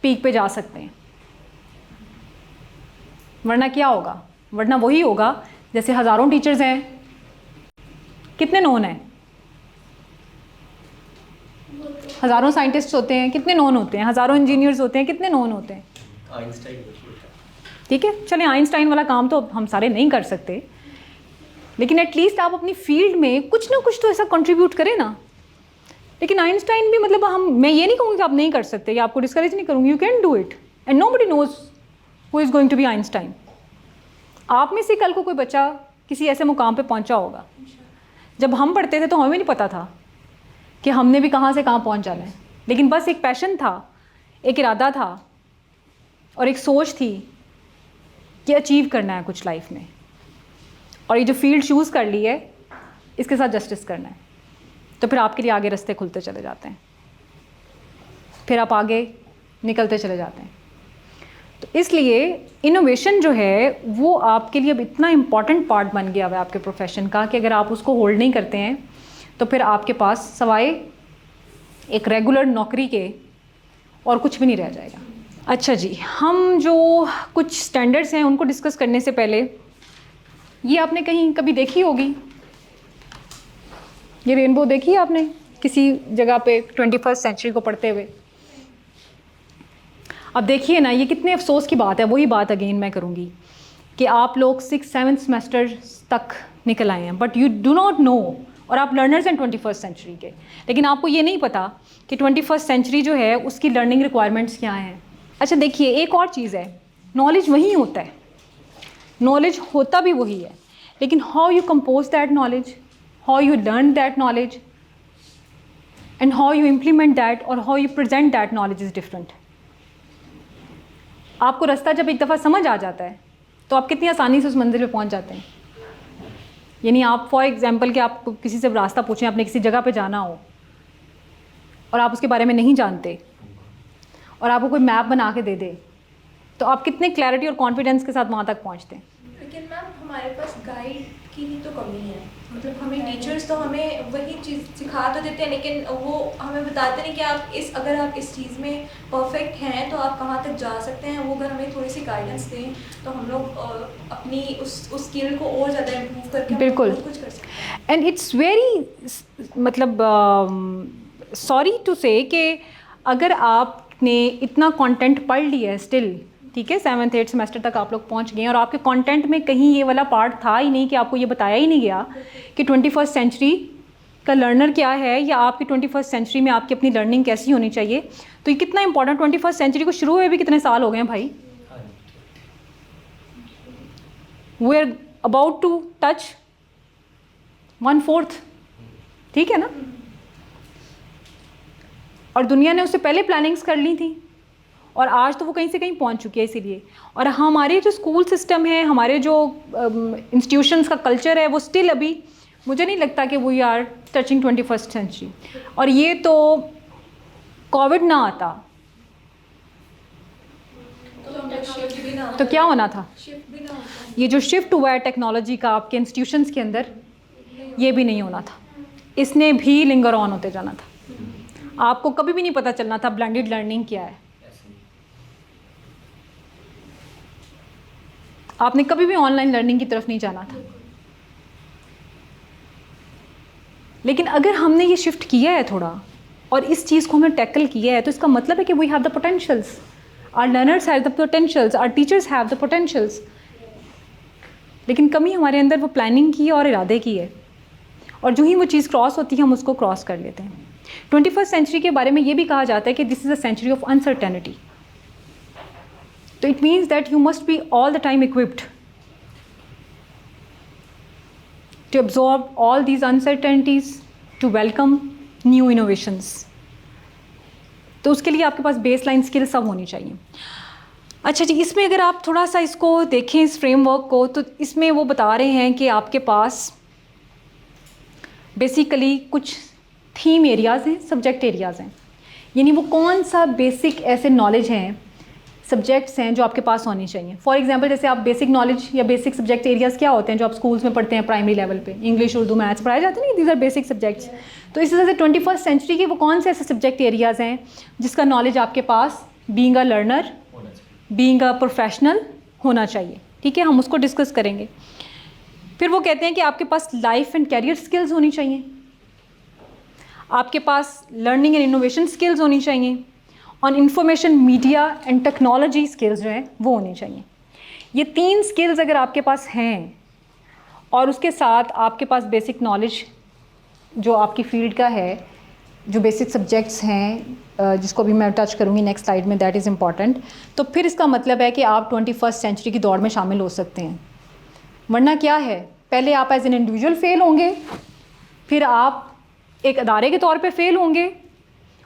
पीक पे जा सकते हैं। वरना क्या होगा? वरना वही होगा जैसे हज़ारों टीचर्स हैं, कितने नोन हैं? हज़ारों साइंटिस्ट्स होते हैं, कितने नोन होते हैं? हज़ारों इंजीनियर्स होते हैं, कितने नोन होते हैं? ठीक है, चलें आइंस्टाइन वाला काम तो हम सारे नहीं कर सकते, लेकिन एटलीस्ट आप अपनी फील्ड में कुछ ना कुछ तो ऐसा कंट्रीब्यूट करें ना। लेकिन आइंस्टाइन भी मतलब मैं ये नहीं कहूँगी कि आप नहीं कर सकते या आपको डिस्करेज नहीं करूँगी, you can do it and nobody knows who is going to be Einstein. आप में से कल को कोई बच्चा किसी ऐसे मुकाम पे पहुँचा होगा। जब हम पढ़ते थे तो हमें नहीं पता था कि हमने भी कहाँ से कहाँ पहुँच जाना है, लेकिन बस एक पैशन था, एक इरादा था और एक सोच थी कि अचीव करना है कुछ लाइफ में, और ये जो फील्ड चूज़ कर ली है इसके साथ जस्टिस करना है, तो फिर आपके लिए आगे रास्ते खुलते चले जाते हैं, फिर आप आगे निकलते चले जाते हैं। तो इसलिए इनोवेशन जो है वो आपके लिए अब इतना इम्पॉर्टेंट पार्ट बन गया हुआ है आपके प्रोफेशन का कि अगर आप उसको होल्ड नहीं करते हैं तो फिर आपके पास सवाए एक रेगुलर नौकरी के और कुछ भी नहीं रह जाएगा। अच्छा जी, हम जो कुछ स्टैंडर्ड्स हैं उनको डिस्कस करने से पहले, ये आपने कहीं कभी देखी होगी, ये रेनबो देखी है आपने किसी जगह पे 21st सेंचुरी को पढ़ते हुए? अब देखिए ना, ये कितने अफसोस की बात है, वही बात अगेन मैं करूँगी कि आप लोग 6-7 सेमेस्टर तक निकल आए हैं, but you do not no, और आप लर्नर्स हैं 21st सेंचुरी के, लेकिन आपको ये नहीं पता कि 21st सेंचुरी जो है उसकी लर्निंग रिक्वायरमेंट्स क्या हैं। अच्छा देखिए, एक और चीज़ है, नॉलेज वही होता है, नॉलेज होता भी वही है, लेकिन how you compose that knowledge, how you learn that knowledge and how you implement that or how you present that knowledge is different. आपको रास्ता जब एक दफ़ा समझ आ जाता है तो आप कितनी आसानी से उस मंजिल पे पहुंच जाते हैं। यानी आप फॉर एग्जांपल कि आप किसी से रास्ता पूछें, आपने किसी जगह पे जाना हो और आप उसके बारे में नहीं जानते और आपको कोई मैप बना के दे दे, तो आप कितने क्लैरिटी और कॉन्फिडेंस के साथ वहाँ तक पहुँचते हैं। लेकिन मैम हमारे पास गाइड की ही तो कमी है, मतलब हमें टीचर्स तो हमें वही चीज़ सिखा तो देते हैं, लेकिन वो हमें बताते नहीं कि आप अगर आप इस चीज़ में परफेक्ट हैं तो आप कहाँ तक जा सकते हैं। वो अगर हमें थोड़ी सी गाइडेंस दें तो हम लोग अपनी उस स्किल को और ज़्यादा इम्प्रूव करके बिल्कुल कुछ कर सकते हैं। एंड इट्स वेरी मतलब सॉरी टू से कि अगर आपने इतना कंटेंट पढ़ लिया है स्टिल, ठीक है, 7th-8th सेमेस्टर तक आप लोग पहुंच गए और आपके कंटेंट में कहीं ये वाला पार्ट था ही नहीं कि आपको ये बताया ही नहीं गया कि 21st सेंचुरी का लर्नर क्या है या आपकी 21st सेंचुरी में आपकी अपनी लर्निंग कैसी होनी चाहिए। तो ये कितना इंपॉर्टेंट, 21st सेंचुरी को शुरू हुए भी कितने साल हो गए हैं भाई, we are about to touch 1/4, ठीक है ना, और दुनिया ने उससे पहले प्लानिंग्स कर ली थी और आज तो वो कहीं से कहीं पहुंच चुकी है। इसीलिए और हमारे जो स्कूल सिस्टम है, हमारे जो इंस्टीट्यूशंस का कल्चर है, वो स्टिल अभी मुझे नहीं लगता कि we are touching 21st century. और ये तो कोविड ना आता तो क्या होना था, ये जो शिफ्ट हुआ है टेक्नोलॉजी का आपके इंस्टीट्यूशंस के अंदर, ये भी नहीं होना था, इसने भी लिंगर ऑन होते जाना था। आपको कभी भी नहीं पता चलना था ब्लेंडेड लर्निंग क्या है, आपने कभी भी ऑनलाइन लर्निंग की तरफ नहीं जाना था। लेकिन अगर हमने ये शिफ्ट किया है थोड़ा और इस चीज़ को हमने टैकल किया है तो इसका मतलब है कि we have the potentials, our learners have the potentials, our teachers have the potentials. लेकिन कमी हमारे अंदर वो प्लानिंग की है और इरादे की है, और जो ही वो चीज़ क्रॉस होती है हम उसको क्रॉस कर लेते हैं। 21st सेंचुरी के बारे में ये भी कहा जाता है कि this is a century of uncertainty. So it means that you must be all the time equipped to absorb all these uncertainties, to welcome new innovations. तो उसके लिए आपके पास बेस लाइन स्किल सब होनी चाहिए। अच्छा जी, इसमें अगर आप थोड़ा सा इसको देखें इस फ्रेमवर्क को, तो इसमें वो बता रहे हैं कि आपके पास बेसिकली कुछ थीम एरियाज़ हैं, सब्जेक्ट एरियाज़ हैं, यानी वो कौन सा बेसिक ऐसे नॉलेज हैं, सब्जेक्ट्स हैं जो आपके पास होनी चाहिए। फॉर एग्जांपल जैसे आप बेसिक नॉलेज या बेसिक सब्जेक्ट एरियाज़ क्या होते हैं जो आप स्कूल्स में पढ़ते हैं प्राइमरी लेवल पे, इंग्लिश, उर्दू, मैथ्स पढ़ाए जाते हैं ना, दीज आर बेसिक सब्जेक्ट्स। तो इस तरह से 21st सेंचुरी के वो कौन से ऐसे सब्जेक्ट एरियाज़ हैं जिसका नॉलेज आपके पास being a learner, being a professional होना चाहिए। ठीक है, हम उसको डिस्कस करेंगे। फिर वो कहते हैं कि आपके पास लाइफ एंड कैरियर स्किल्स होनी चाहिए, आपके पास लर्निंग एंड इनोवेशन स्किल्स होनी चाहिए, और information media and technology skills जो हैं वो होनी चाहिए। ये 3 स्किल्स अगर आपके पास हैं और उसके साथ आपके पास बेसिक नॉलेज जो आपकी फील्ड का है, जो बेसिक सब्जेक्ट्स हैं जिसको भी मैं टच करूँगी नेक्स्ट स्लाइड में, दैट इज़ इम्पॉर्टेंट, तो फिर इसका मतलब है कि आप 21st सेंचुरी की दौड़ में शामिल हो सकते हैं। वरना क्या है, पहले आप एज एन इंडिविजुअल फेल होंगे, फिर आप एक अदारे के तौर पे फेल होंगे,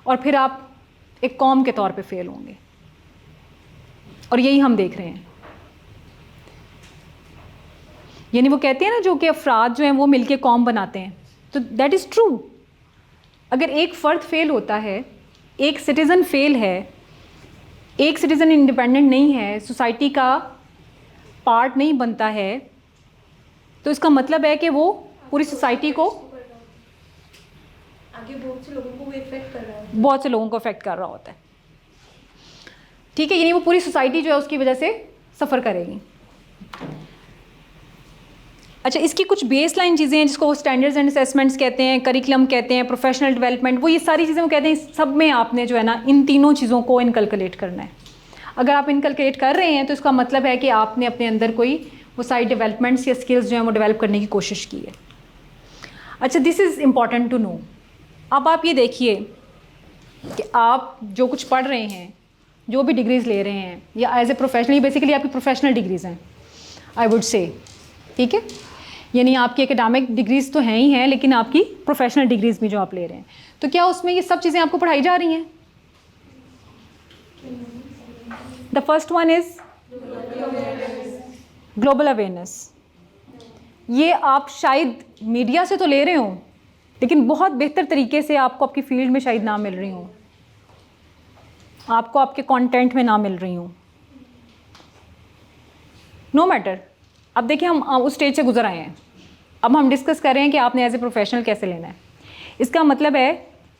और फिर आप एक कौम के तौर पे फेल होंगे, और यही हम देख रहे हैं। यानी वो कहते हैं ना जो कि अफराद जो हैं वो मिलके कौम बनाते हैं, तो दैट इज़ ट्रू। अगर एक फ़र्द फेल होता है, एक सिटीज़न फेल है, एक सिटीज़न इंडिपेंडेंट नहीं है, सोसाइटी का पार्ट नहीं बनता है, तो इसका मतलब है कि वो पूरी सोसाइटी को, आगे बहुत से लोगों को वो इफेक्ट कर रहा है, बहुत से लोगों को अफेक्ट कर रहा होता है। ठीक है, यानी वो पूरी सोसाइटी जो है उसकी वजह से सफ़र करेगी। अच्छा, इसकी कुछ बेस लाइन चीज़ें हैं जिसको वो स्टैंडर्ड्स एंड असेसमेंट्स कहते हैं, करिकुलम कहते हैं, प्रोफेशनल डेवलपमेंट, वो ये सारी चीज़ें वो कहते हैं सब में आपने जो है ना इन तीनों चीज़ों को इनकलकुलेट करना है। अगर आप इनकलकुलेट कर रहे हैं तो इसका मतलब है कि आपने अपने अंदर कोई वो सारी डेवलपमेंट्स या स्किल्स जो हैं वो डेवलप करने की कोशिश की है। अच्छा, this is important to know. अब आप ये देखिए कि आप जो कुछ पढ़ रहे हैं, जो भी डिग्रीज़ ले रहे हैं, या एज ए प्रोफेशनल, ये बेसिकली आपकी प्रोफेशनल डिग्रीज़ हैं आई वुड से। ठीक है, यानी आपकी एकेडमिक डिग्रीज़ तो हैं ही हैं, लेकिन आपकी प्रोफेशनल डिग्रीज़ भी जो आप ले रहे हैं, तो क्या उसमें ये सब चीज़ें आपको पढ़ाई जा रही हैं? The first one is global awareness. ये आप शायद मीडिया से तो ले रहे हो, लेकिन बहुत बेहतर तरीके से आपको आपकी फील्ड में शायद ना मिल रही हो, आपको आपके कंटेंट में ना मिल रही हो, नो मैटर। अब देखिए, हम उस स्टेज से गुजर आए हैं, अब हम डिस्कस कर रहे हैं कि आपने एज ए प्रोफेशनल कैसे लेना है। इसका मतलब है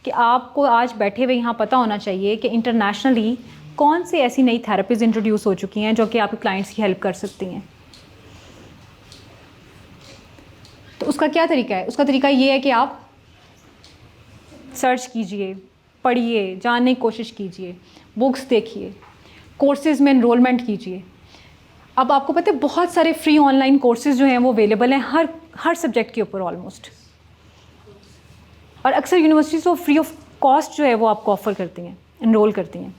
कि आपको आज बैठे हुए यहाँ पता होना चाहिए कि इंटरनेशनली कौन सी ऐसी नई थेरेपीज़ इंट्रोड्यूस हो चुकी हैं जो कि आपके क्लाइंट्स की हेल्प कर सकती हैं। तो उसका क्या तरीका है? उसका तरीका ये है कि आप सर्च कीजिए, पढ़िए, जानने की कोशिश कीजिए, बुक्स देखिए, कोर्सेज़ में एनरोलमेंट कीजिए। अब आपको पता है बहुत सारे फ्री ऑनलाइन कोर्सेज़ जो हैं वो अवेलेबल हैं हर सब्जेक्ट के ऊपर ऑलमोस्ट, और अक्सर यूनिवर्सिटीज़ तो फ्री ऑफ कॉस्ट जो है वो आपको ऑफ़र करती हैं, एनरोल करती हैं।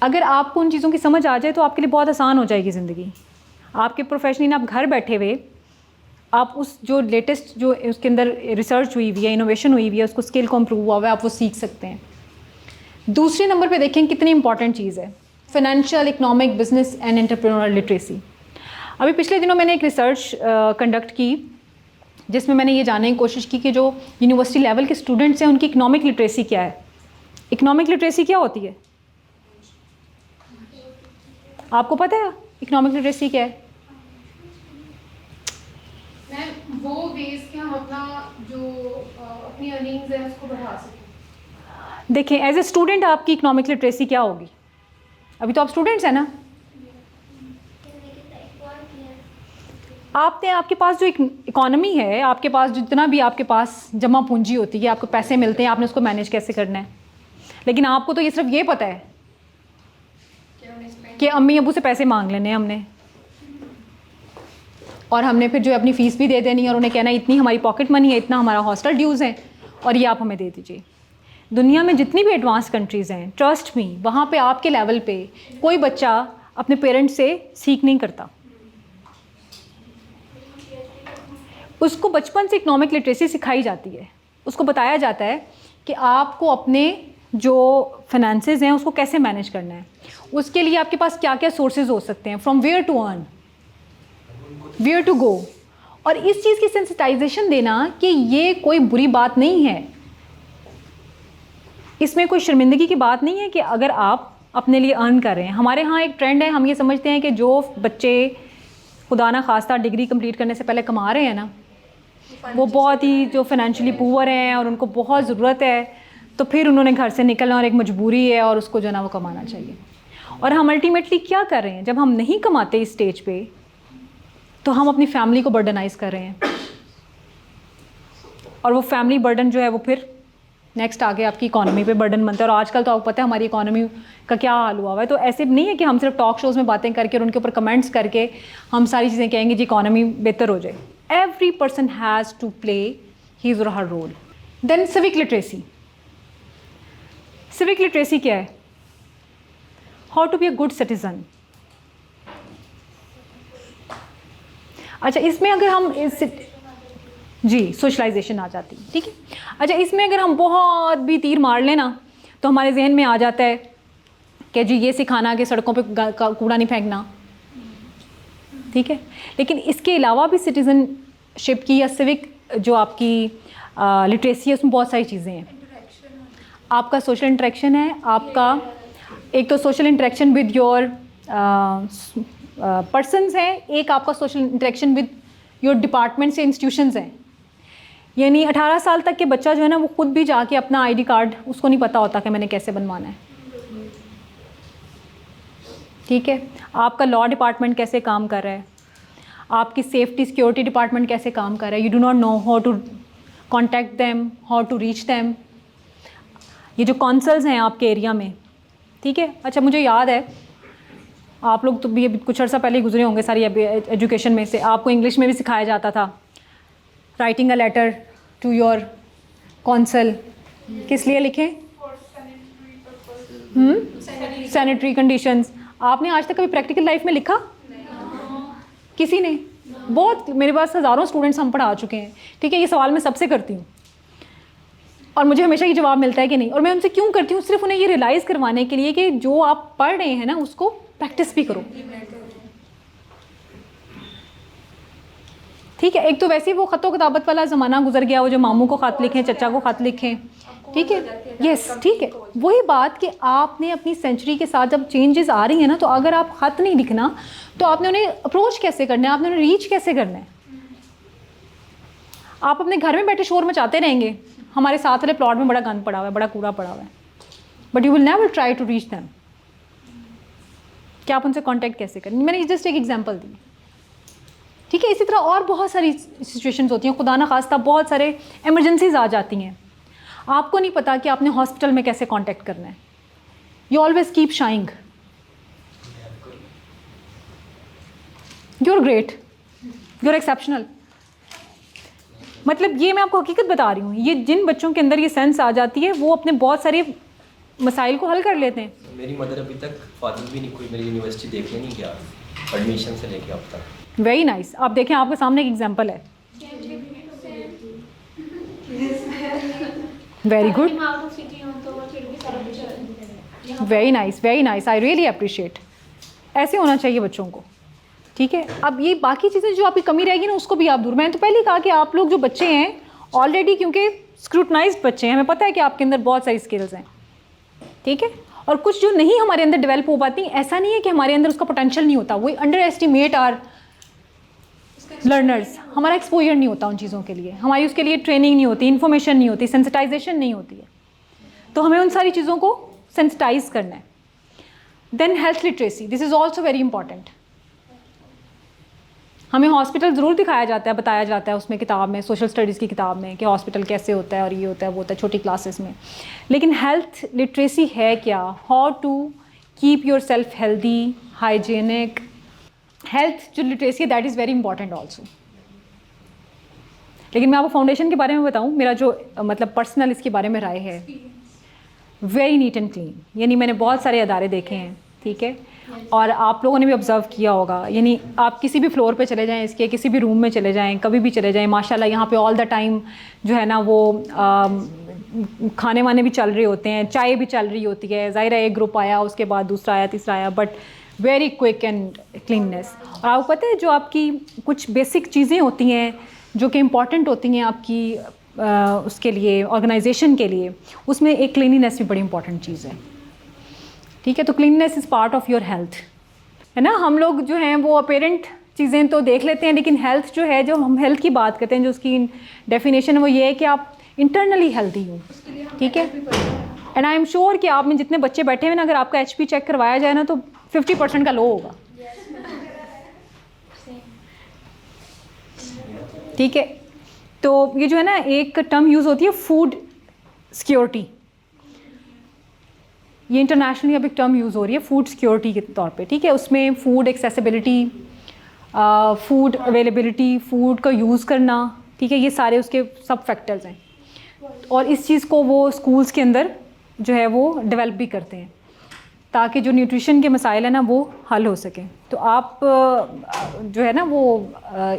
अगर आपको उन चीज़ों की समझ आ जाए तो आपके लिए बहुत आसान हो जाएगी ज़िंदगी। आपके प्रोफेशनली आप घर बैठे हुए आप उस जो लेटेस्ट जो उसके अंदर रिसर्च हुई हुई है, इनोवेशन हुई हुई है, उसको स्किल को इम्प्रूव हुआ हुआ है, आप वो सीख सकते हैं। दूसरे नंबर पे देखें कितनी इंपॉर्टेंट चीज़ है, financial, economic, business and entrepreneurial literacy. अभी पिछले दिनों मैंने एक रिसर्च कंडक्ट की जिसमें मैंने ये जानने की कोशिश की कि जो यूनिवर्सिटी लेवल के स्टूडेंट्स हैं उनकी इकोनॉमिक लिटरेसी क्या है। इकोनॉमिक लिटरेसी क्या होती है? आपको पता है इकोनॉमिक लिटरेसी क्या है? मैम, वो वेज कि हम अपना जो अपनी अर्निंग्स है उसको बढ़ा सकें। देखें, एज ए स्टूडेंट आपकी इकोनॉमिक लिटरेसी क्या होगी? अभी तो आप स्टूडेंट्स हैं ना, आपने आपके पास जो इकोनॉमी है, आपके पास जितना भी आपके पास जमा पूंजी होती है, आपको पैसे मिलते हैं, आपने उसको मैनेज कैसे करना है। लेकिन आपको तो ये सिर्फ ये पता है कि अम्मी अबू से पैसे मांग लेने हमने, और हमने फिर जो अपनी फ़ीस भी दे देनी है, और उन्हें कहना है इतनी हमारी पॉकेट मनी है, इतना हमारा हॉस्टल ड्यूज़ है, और ये आप हमें दे दीजिए। दुनिया में जितनी भी एडवांस कंट्रीज़ हैं, ट्रस्ट मी, वहाँ पे आपके लेवल पे कोई बच्चा अपने पेरेंट्स से सीख नहीं करता। उसको बचपन से इकोनॉमिक लिटरेसी सिखाई जाती है। उसको बताया जाता है कि आपको अपने जो फाइनेंसेस हैं उसको कैसे मैनेज करना है, उसके लिए आपके पास क्या क्या सोर्सेज हो सकते हैं, from where to earn, where to go, और इस चीज़ की सेंसिटाइजेशन देना कि ये कोई बुरी बात नहीं है, इसमें कोई शर्मिंदगी की बात नहीं है कि अगर आप अपने लिए अर्न कर रहे हैं। हमारे यहाँ एक ट्रेंड है, हम ये समझते हैं कि जो बच्चे खुदा ना खास्ता डिग्री कंप्लीट करने से पहले कमा रहे हैं ना, वो बहुत ही जो फाइनेंशियली पुअर हैं और उनको बहुत ज़रूरत है, तो फिर उन्होंने घर से निकलना और एक मजबूरी है और उसको जो है ना वो कमाना चाहिए। और हम अल्टीमेटली क्या कर रहे हैं, जब हम नहीं कमाते इस स्टेज पे, तो हम अपनी फैमिली को बर्डनाइज कर रहे हैं, और वो फैमिली बर्डन जो है वो फिर नेक्स्ट आगे आपकी इकॉनमी पे बर्डन बनता है। और आजकल तो आपको पता है हमारी इकॉनमी का क्या हाल हुआ हुआ है। तो ऐसे नहीं है कि हम सिर्फ टॉक शोज़ में बातें करके और उनके ऊपर कमेंट्स करके हम सारी चीज़ें कहेंगे जी इकॉनमी बेहतर हो जाए। Every person has to play his और her role. Then civic literacy. Civic literacy क्या है? How to be a good citizen. अच्छा, इसमें अगर हम जी सोशलाइजेशन आ जाती है, ठीक है। अच्छा, इसमें अगर हम बहुत भी तीर मार लें ना, तो हमारे जहन में आ जाता है कि जी ये सिखाना कि सड़कों पे कूड़ा नहीं फेंकना, ठीक है। लेकिन इसके अलावा भी सिटीज़नशिप की या सिविक जो आपकी लिटरेसी है उसमें बहुत सारी चीज़ें हैं। आपका सोशल इंटरेक्शन है, आपका एक तो social interaction with your persons है, एक आपका social interaction with your department से इंस्टीट्यूशंस हैं। यानी 18 साल तक के बच्चा जो है ना वो खुद भी जाके अपना आईडी कार्ड उसको नहीं पता होता कि मैंने कैसे बनवाना है, ठीक है। आपका लॉ डिपार्टमेंट कैसे काम कर रहा है, आपकी सेफ्टी सिक्योरिटी डिपार्टमेंट कैसे काम कर रहा है, you do not know how to contact them, how to reach them. ये जो कौंसल्स हैं आपके एरिया में, ठीक है। अच्छा, मुझे याद है आप लोग तो भी अभी कुछ अर्सा पहले ही गुजरे होंगे सारी एजुकेशन में से, आपको इंग्लिश में भी सिखाया जाता था writing a letter to your council. किस लिए लिखें? Sanitary conditions. आपने आज तक कभी प्रैक्टिकल लाइफ में लिखा? किसी ने? बहुत, मेरे पास हज़ारों स्टूडेंट्स हम पढ़ा चुके हैं, ठीक है। ये सवाल मैं सबसे करती हूँ और मुझे हमेशा ये जवाब मिलता है कि नहीं। और मैं उनसे क्यों करती हूँ? सिर्फ उन्हें ये रियलाइज़ करवाने के लिए कि जो आप पढ़ रहे हैं ना उसको प्रैक्टिस भी करो, ठीक है। एक तो वैसे ही वो ख़तो किताबत वाला ज़माना गुजर गया, वो जो मामू को ख़त लिखें, चचा को ख़त लिखें, ठीक है। यस, ठीक है। वही बात कि आपने अपनी सेंचुरी के साथ जब चेंजेस आ रही हैं ना, तो अगर आप ख़त नहीं लिखना तो आपने उन्हें अप्रोच कैसे करना है, आपने उन्हें रीच कैसे करना है। आप अपने घर में बैठे शोर मचाते रहेंगे, हमारे साथ वाले प्लॉट में बड़ा गंद पड़ा हुआ है, बड़ा कूड़ा पड़ा हुआ है, but you will never try to reach them. क्या आप उनसे कांटेक्ट कैसे करें? मैंने जस्ट एक एग्जांपल दी, ठीक है। इसी तरह और बहुत सारी सिचुएशंस होती हैं, खुदा ना खास्ता बहुत सारे इमरजेंसीज आ जाती हैं, आपको नहीं पता कि आपने हॉस्पिटल में कैसे कांटेक्ट करना है। You always keep shying, you are great, you are exceptional. मतलब ये मैं आपको हकीकत बता रही हूँ, ये जिन बच्चों के अंदर ये सेंस आ जाती है वो अपने बहुत सारे मसाइल को हल कर लेते हैं। मेरी मदर अभी तक फादर भी नहीं कोई मेरी यूनिवर्सिटी देखने नहीं गया, एडमिशन से लेके अब तक। Very nice. आप देखें, आपके सामने एक एग्जांपल है। Very good, very nice, very nice. I really appreciate. ऐसे होना चाहिए बच्चों को, ठीक है। अब ये बाकी चीज़ें जो आपकी कमी रहेगी ना उसको भी आप दूर। मैंने तो पहले ही कहा कि आप लोग जो बच्चे हैं ऑलरेडी, क्योंकि स्क्रूटनाइज्ड बच्चे हैं, हमें पता है कि आपके अंदर बहुत सारी स्किल्स हैं, ठीक है। और कुछ जो नहीं हमारे अंदर डेवलप हो पाती, ऐसा नहीं है कि हमारे अंदर उसका पोटेंशियल नहीं होता, वो अंडर एस्टिमेट आर लर्नर्स। हमारा एक्सपोजर नहीं होता उन चीज़ों के लिए, हमारी उसके लिए ट्रेनिंग नहीं होती, इन्फॉर्मेशन नहीं होती, सेंसिटाइजेशन नहीं होती है। तो हमें उन सारी चीज़ों को सेंसिटाइज करना है। Then health literacy, this is also very important. हमें हॉस्पिटल ज़रूर दिखाया जाता है, बताया जाता है उसमें किताब में, सोशल स्टडीज़ की किताब में, कि हॉस्पिटल कैसे होता है और ये होता है वो होता है, छोटी क्लासेस में। लेकिन हेल्थ लिटरेसी है क्या? How to keep yourself healthy, hygienic. Health जो लिटरेसी है that is very important also. लेकिन मैं आपको फाउंडेशन के बारे में बताऊँ, मेरा जो मतलब पर्सनल इसके बारे में राय है, वेरी नीट एंड क्लीन। यानी मैंने बहुत सारे अदारे देखे हैं, ठीक है, और आप लोगों ने भी ऑब्ज़र्व किया होगा। यानी आप किसी भी फ्लोर पे चले जाएं, इसके किसी भी रूम में चले जाएं, कभी भी चले जाएं, माशाल्लाह यहाँ पे ऑल द टाइम जो है ना वो खाने वाने भी चल रहे होते हैं, चाय भी चल रही होती है, ज़ाहिर है एक ग्रुप आया, उसके बाद दूसरा आया, तीसरा आया, but very quick and cleanness. और आपको पता है जो आपकी कुछ बेसिक चीज़ें होती हैं जो कि इम्पॉर्टेंट होती हैं आपकी उसके लिए, ऑर्गेनाइजेशन के लिए, उसमें एक क्लीनिनेस भी बड़ी इंपॉर्टेंट चीज़ है। ठीक है, तो cleanness is part of your health, है ना। हम लोग जो हैं वो अपेरेंट चीज़ें तो देख लेते हैं, लेकिन हेल्थ जो है, जो हम हेल्थ की बात करते हैं, जो उसकी डेफिनेशन है वो ये है कि आप इंटरनली हेल्दी हो। ठीक है, एंड आई एम श्योर कि आप में जितने बच्चे बैठे हुए ना, अगर आपका HP चेक करवाया जाए ना तो 50% का लो होगा। ठीक है, तो ये जो है ना एक टर्म यूज़ होती है फूड सिक्योरिटी, ये इंटरनेशनली अब एक टर्म यूज़ हो रही है फूड सिक्योरिटी के तौर पे। ठीक है, उसमें food accessibility, food availability, food का यूज़ करना, ठीक है, ये सारे उसके सब फैक्टर्स हैं। और इस चीज़ को वो स्कूल्स के अंदर जो है वो डेवलप भी करते हैं ताकि जो न्यूट्रिशन के मसाइल हैं ना वो हल हो सकें। तो आप जो है ना वो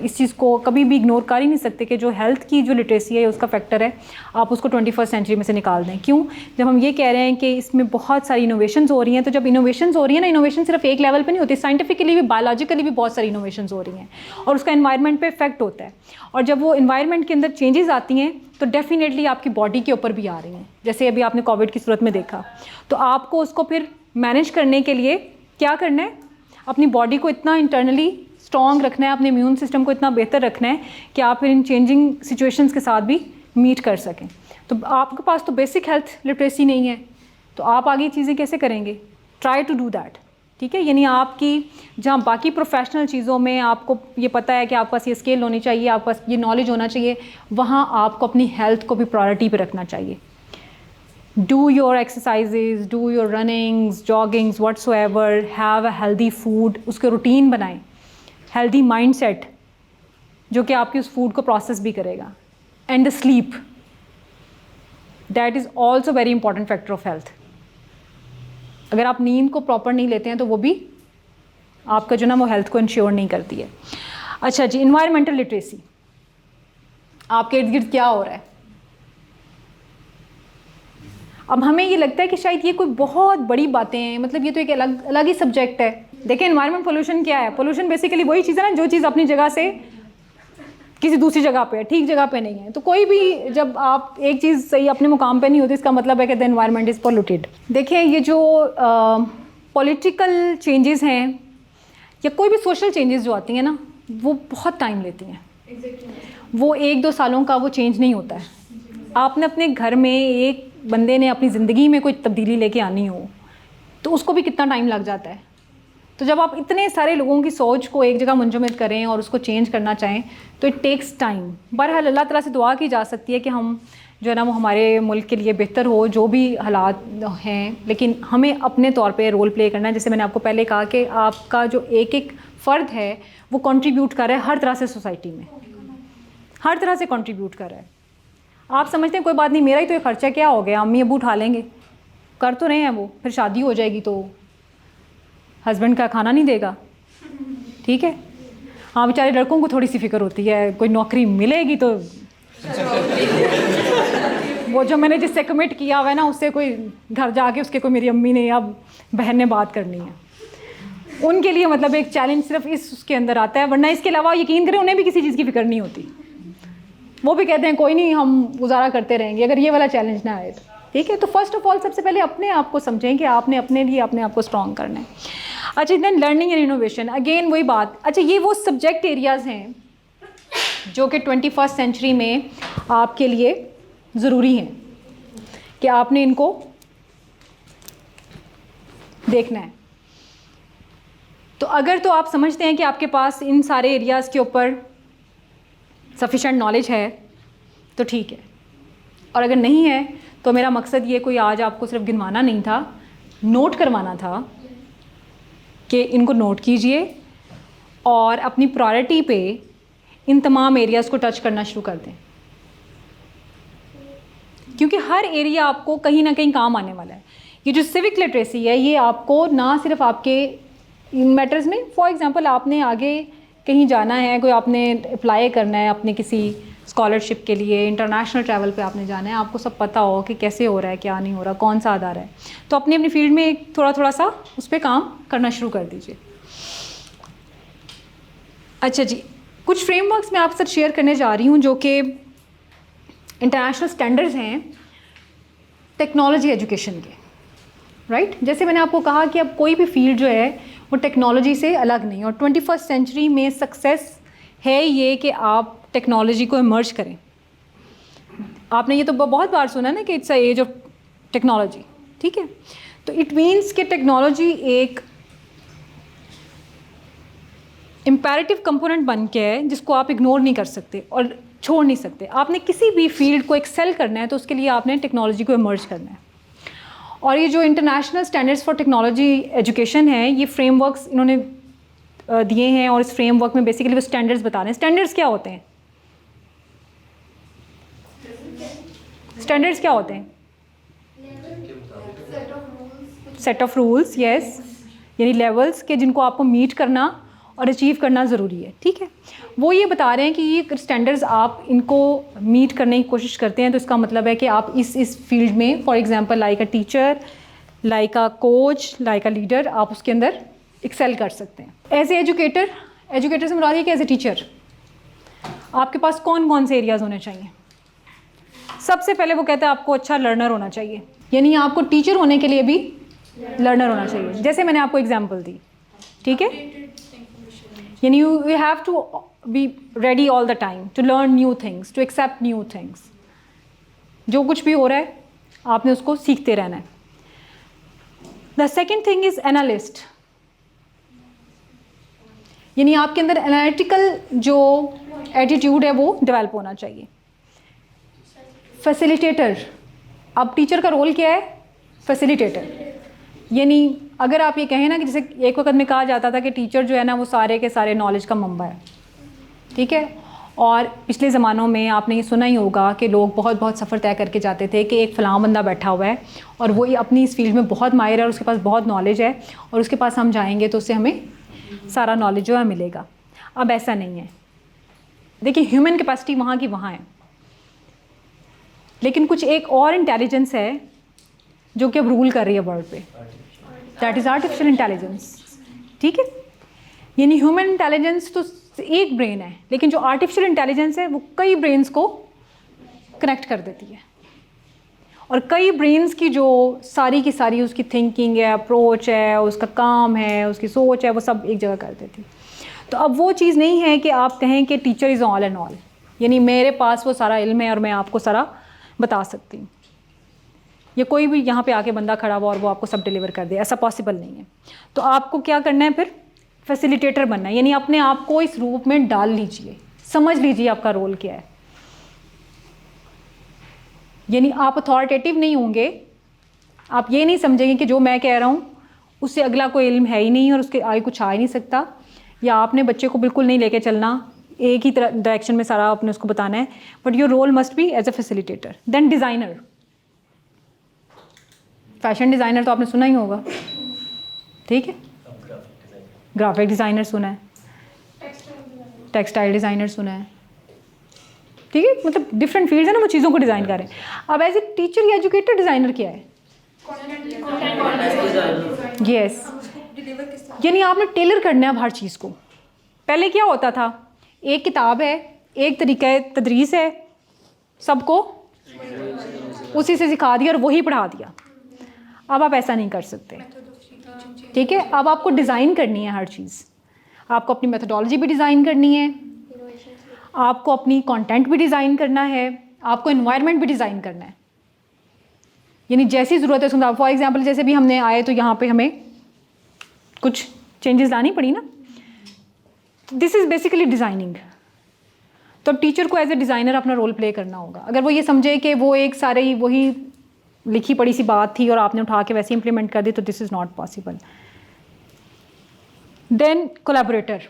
इस चीज़ को कभी भी इग्नोर कर ही नहीं सकते कि जो हेल्थ की जो लिटरेसी है उसका फैक्टर है, आप उसको 21st सेंचुरी में से निकाल दें। क्यों? जब हम ये कह रहे हैं कि इसमें बहुत सारी इनोवेशंस हो रही हैं, तो जब इनोवेशंस हो रही है ना, इनोवेशन सिर्फ एक लेवल पे नहीं होती, साइंटिफिकली भी, बायोलॉजिकली भी बहुत सारी इनोवेशंस हो रही हैं और उसका एनवायरनमेंट पे इफेक्ट होता है। और जब वो एनवायरनमेंट के अंदर चेंजेस आती हैं तो डेफिनेटली आपकी बॉडी के ऊपर भी आ रही हैं, जैसे अभी आपने कोविड की सूरत में देखा। तो आपको उसको फिर मैनेज करने के लिए क्या करना है, अपनी बॉडी को इतना इंटरनली स्ट्रॉन्ग रखना है, अपने इम्यून सिस्टम को इतना बेहतर रखना है कि आप फिर इन चेंजिंग सिचुएशंस के साथ भी मीट कर सकें। तो आपके पास तो बेसिक हेल्थ लिटरेसी नहीं है, तो आप आगे चीज़ें कैसे करेंगे? Try to do that. ठीक है, यानी आपकी जहाँ बाकी प्रोफेशनल चीज़ों में आपको ये पता है कि आपके पास ये स्किल होनी चाहिए, आपके पास ये नॉलेज होना चाहिए, वहाँ आपको अपनी हेल्थ को भी प्रायोरिटी पे रखना चाहिए। Do your exercises, do your runnings, joggings, whatsoever, have a healthy food, उसके रूटीन बनाएं, healthy mindset जो कि आपकी उस फूड को प्रोसेस भी करेगा, and the sleep, that is also very important factor of health। अगर आप नींद को प्रॉपर नहीं लेते हैं तो वो भी आपका जो ना वो हेल्थ को इंश्योर नहीं करती है। अच्छा जी, इन्वायरमेंटल लिटरेसी, आपके इर्द गिर्द क्या हो रहा है? अब हमें ये लगता है कि शायद ये कोई बहुत बड़ी बातें हैं, मतलब ये तो एक अलग ही सब्जेक्ट है। देखिए, एनवायरनमेंट पोल्यूशन क्या है? पोल्यूशन बेसिकली वही चीज़ है ना, जो चीज़ अपनी जगह से किसी दूसरी जगह पे है, ठीक जगह पे नहीं है। तो कोई भी, जब आप एक चीज़ सही अपने मुकाम पे नहीं होती, इसका मतलब है कि द एनवायरनमेंट इज़ पोल्यूटेड। देखिए, ये जो पॉलिटिकल चेंजेस हैं या कोई भी सोशल चेंजेस जो आती हैं ना, वो बहुत टाइम लेती हैं। वो 1-2 सालों का वो चेंज नहीं होता है। आपने अपने घर में एक बंदे ने अपनी ज़िंदगी में कोई तब्दीली लेके आनी हो तो उसको भी कितना टाइम लग जाता है। तो जब आप इतने सारे लोगों की सोच को एक जगह मुंजमद करें और उसको चेंज करना चाहें तो इट टेक्स टाइम। बहरहाल अल्लाह ताला से दुआ की जा सकती है कि हम जो है ना वो हमारे मुल्क के लिए बेहतर हो, जो भी हालात हैं, लेकिन हमें अपने तौर पे रोल प्ले करना है। जैसे मैंने आपको पहले कहा कि आपका जो एक एक फ़र्द है वो कंट्रीब्यूट कर रहा है हर तरह से सोसाइटी में, हर तरह से कंट्रीब्यूट कर रहा है। आप समझते हैं कोई बात नहीं, मेरा ही तो ये खर्चा क्या हो गया, अम्मी अबू उठा लेंगे, कर तो रहे हैं वो, फिर शादी हो जाएगी तो हस्बैंड का खाना नहीं देगा। ठीक है, हाँ बेचारे लड़कों को थोड़ी सी फिक्र होती है, कोई नौकरी मिलेगी तो वो जो मैंने जिससे कमिट किया हुआ है ना, उससे कोई घर जाके उसके कोई मेरी अम्मी ने या बहन ने बात करनी है, उनके लिए मतलब एक चैलेंज सिर्फ उसके अंदर आता है। वरना इसके अलावा यकीन करें उन्हें भी किसी चीज़ की फिक्र नहीं होती, वो भी कहते हैं कोई नहीं हम गुजारा करते रहेंगे अगर ये वाला चैलेंज ना आए तो। ठीक है, तो फर्स्ट ऑफ ऑल सबसे पहले अपने आप को समझें कि आपने अपने लिए अपने आप को स्ट्रॉन्ग करना है। अच्छा, then learning and innovation, again वही बात। अच्छा, ये वो सब्जेक्ट एरियाज़ हैं जो कि 21st सेंचुरी में आपके लिए ज़रूरी हैं कि आपने इनको देखना है। तो अगर तो आप समझते हैं कि आपके पास इन सारे एरियाज़ के ऊपर सफिशेंट नॉलेज है तो ठीक है, और अगर नहीं है तो मेरा मकसद ये कोई आज आपको सिर्फ गिनवाना नहीं था, नोट करवाना था कि इनको नोट कीजिए और अपनी प्रायोरिटी पे इन तमाम एरियाज़ को टच करना शुरू कर दें, क्योंकि हर एरिया आपको कहीं ना कहीं काम आने वाला है। ये जो सिविक लिटरेसी है ये आपको ना सिर्फ आपके इन मैटर्स में, फॉर एग्जांपल आपने आगे कहीं जाना है, कोई आपने अप्लाई करना है अपने किसी स्कॉलरशिप के लिए, इंटरनेशनल ट्रैवल पे आपने जाना है, आपको सब पता हो कि कैसे हो रहा है, क्या नहीं हो रहा, कौन सा आधार है, तो अपनी अपनी फील्ड में एक थोड़ा सा उस पर काम करना शुरू कर दीजिए। अच्छा जी, कुछ फ्रेमवर्क्स मैं आपके साथ शेयर करने जा रही हूँ जो कि इंटरनेशनल स्टैंडर्ड्स हैं टेक्नोलॉजी एजुकेशन के, राइट। जैसे मैंने आपको कहा कि अब कोई भी फील्ड जो है वो टेक्नोलॉजी से अलग नहीं, और 21st सेंचुरी में सक्सेस है ये कि आप टेक्नोलॉजी को इमर्ज करें। आपने ये तो बहुत बार सुना ना कि it's a age of technology, ठीक है। तो इट मीन्स कि टेक्नोलॉजी एक इम्पेरेटिव कंपोनेंट बन के है जिसको आप इग्नोर नहीं कर सकते और छोड़ नहीं सकते। आपने किसी भी फील्ड को एक्सेल करना है तो उसके लिए आपने टेक्नोलॉजी को इमर्ज करना है। और ये जो international standards for technology education है, ये फ्रेमवर्क्स इन्होंने दिए हैं, और इस फ्रेमवर्क में बेसिकली वो स्टैंडर्ड्स बता रहे हैं। स्टैंडर्ड्स क्या होते हैं? स्टैंडर्ड्स क्या होते हैं? सेट ऑफ रूल्स, यस, यानी लेवल्स के जिनको आपको मीट करना और अचीव करना ज़रूरी है, ठीक है। वो ये बता रहे हैं कि ये स्टैंडर्ड्स आप इनको मीट करने की कोशिश करते हैं तो इसका मतलब है कि आप इस फील्ड में, for example like a teacher, like a coach, like a leader, आप उसके अंदर एक्सेल कर सकते हैं। एज ए एजुकेटर से मुराद है कि एज ए टीचर आपके पास कौन कौन से एरियाज़ होने चाहिए? सबसे पहले वो कहते हैं आपको अच्छा लर्नर होना चाहिए, यानी आपको टीचर होने के लिए भी लर्नर होना चाहिए। जैसे मैंने आपको एग्जांपल दी, ठीक है, यानी you have to be ready all the time to learn new things, to accept new things. जो कुछ भी हो रहा है आपने उसको सीखते रहना है। The second thing is analyst, यानी आपके अंदर एनालिटिकल जो एटीट्यूड है वो डेवलप होना चाहिए। फैसिलिटेटर, अब टीचर का रोल क्या है? फैसिलिटेटर, यानी अगर आप ये कहें ना कि जैसे एक वक्त में कहा जाता था कि टीचर जो है ना वो सारे के सारे नॉलेज का मंबा है, ठीक है। और पिछले ज़मानों में आपने ये सुना ही होगा कि लोग बहुत सफ़र तय करके जाते थे कि एक फ़लाँ बंदा बैठा हुआ है और वो अपनी इस फील्ड में बहुत माहिर है और उसके पास बहुत नॉलेज है और उसके पास हम जाएंगे तो उससे हमें सारा नॉलेज जो है मिलेगा। अब ऐसा नहीं है। देखिए, ह्यूमन कैपेसिटी वहाँ की वहाँ है, लेकिन कुछ एक और इंटेलिजेंस है जो कि अब रूल कर रही है वर्ल्ड पे, दैट इज़ आर्टिफिशियल इंटेलिजेंस, ठीक है। यानी ह्यूमन इंटेलिजेंस तो एक ब्रेन है, लेकिन जो आर्टिफिशियल इंटेलिजेंस है वो कई ब्रेन्स को कनेक्ट कर देती है, और कई ब्रेन्स की जो सारी की सारी उसकी थिंकिंग है, अप्रोच है, उसका काम है, उसकी सोच है, वो सब एक जगह कर देती है। तो अब वो चीज़ नहीं है कि आप कहें कि teacher is all and all, यानी मेरे पास वो सारा इल्म है और मैं आपको सारा बता सकती हूँ, या कोई भी यहाँ पे आके बंदा खड़ा हुआ और वो आपको सब डिलीवर कर दे, ऐसा पॉसिबल नहीं है। तो आपको क्या करना है फिर? फैसिलिटेटर बनना है, यानी अपने आप को इस रूप में डाल लीजिए, समझ लीजिए आपका रोल क्या है। यानी आप अथॉरिटेटिव नहीं होंगे, आप ये नहीं समझेंगे कि जो मैं कह रहा हूँ उससे अगला कोई इल्म है ही नहीं और उसके आगे कुछ आ ही नहीं सकता, या आपने बच्चे को बिल्कुल नहीं लेके चलना, एक ही तरह डायरेक्शन में सारा आपने उसको बताना है, but your role must be as a facilitator. Then designer, fashion designer तो आपने सुना ही होगा, ठीक है। ग्राफिक डिज़ाइनर सुना है, टेक्सटाइल डिज़ाइनर सुना है, ठीक है। मतलब डिफरेंट फील्ड्स है ना, वो चीज़ों को डिज़ाइन कर रहे हैं। अब एज ए टीचर या एजुकेटर डिज़ाइनर क्या है? यस, यानी आपने टेलर करना है अब हर चीज़ को। पहले क्या होता था? एक किताब है, एक तरीका तदरीस है, सबको उसी से सिखा दिया और वही पढ़ा दिया। अब आप ऐसा नहीं कर सकते, ठीक है। अब आपको डिज़ाइन करनी है हर चीज़, आपको अपनी मेथोडोलॉजी भी डिज़ाइन करनी है, आपको अपनी कंटेंट भी डिज़ाइन करना है, आपको एनवायरनमेंट भी डिज़ाइन करना है। यानी जैसी ज़रूरत है उसमें, फॉर एग्जांपल जैसे भी हमने आए तो यहाँ पे हमें कुछ चेंजेस लानी पड़ी ना, दिस इज़ बेसिकली डिज़ाइनिंग। तो अब टीचर को एज ए डिज़ाइनर अपना रोल प्ले करना होगा। अगर वो ये समझे कि वो एक सारे ही वही लिखी पड़ी सी बात थी और आपने उठा के वैसे इंप्लीमेंट कर दी, तो this is not possible. Then collaborator,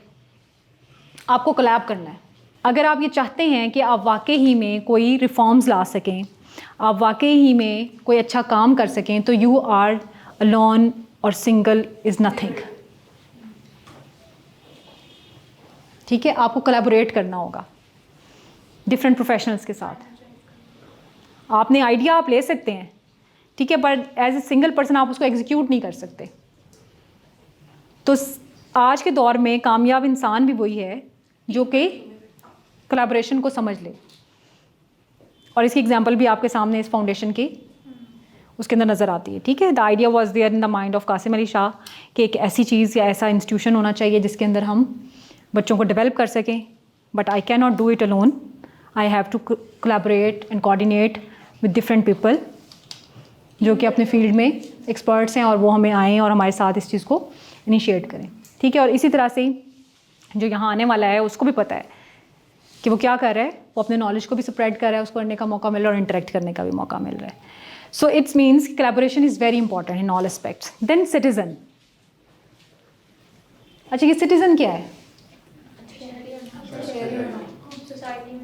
आपको कोलैब करना है। अगर आप ये चाहते हैं कि आप वाकई ही में कोई रिफॉर्म्स ला सकें, आप वाकई ही में कोई अच्छा काम कर सकें, तो यू आर अलोन और सिंगल इज़ नथिंग, ठीक है। आपको कोलैबोरेट करना होगा, डिफरेंट प्रोफेशनल्स के साथ। आपने आइडिया आप ले सकते हैं, ठीक है, but as a single person आप उसको एग्जीक्यूट नहीं कर सकते। तो आज के दौर में कामयाब इंसान भी वही है जो कि कोलैबोरेशन को समझ ले, और इसकी एग्जांपल भी आपके सामने इस फाउंडेशन की उसके अंदर नज़र आती है, ठीक है। The idea was there in the mind of Qasim Ali Shah कि एक ऐसी चीज़ या ऐसा इंस्टीट्यूशन होना चाहिए जिसके अंदर हम बच्चों को डेवलप कर सकें, but I can not do it alone, I have to collaborate and coordinate with different people जो कि अपने फील्ड में एक्सपर्ट्स हैं, और वो हमें आएँ और हमारे साथ इस चीज़ को इनिशिएट करें, ठीक है। और इसी तरह से जो यहाँ आने वाला है उसको भी पता है कि वो क्या कर रहा है, वो अपने नॉलेज को भी स्प्रेड कर रहा है, उसको पढ़ने का मौका मिल रहा है और इंटरेक्ट करने का भी मौका मिल रहा है। So it's means collaboration is very important in all aspects. Then citizen. अच्छा, ये सिटीज़न क्या है?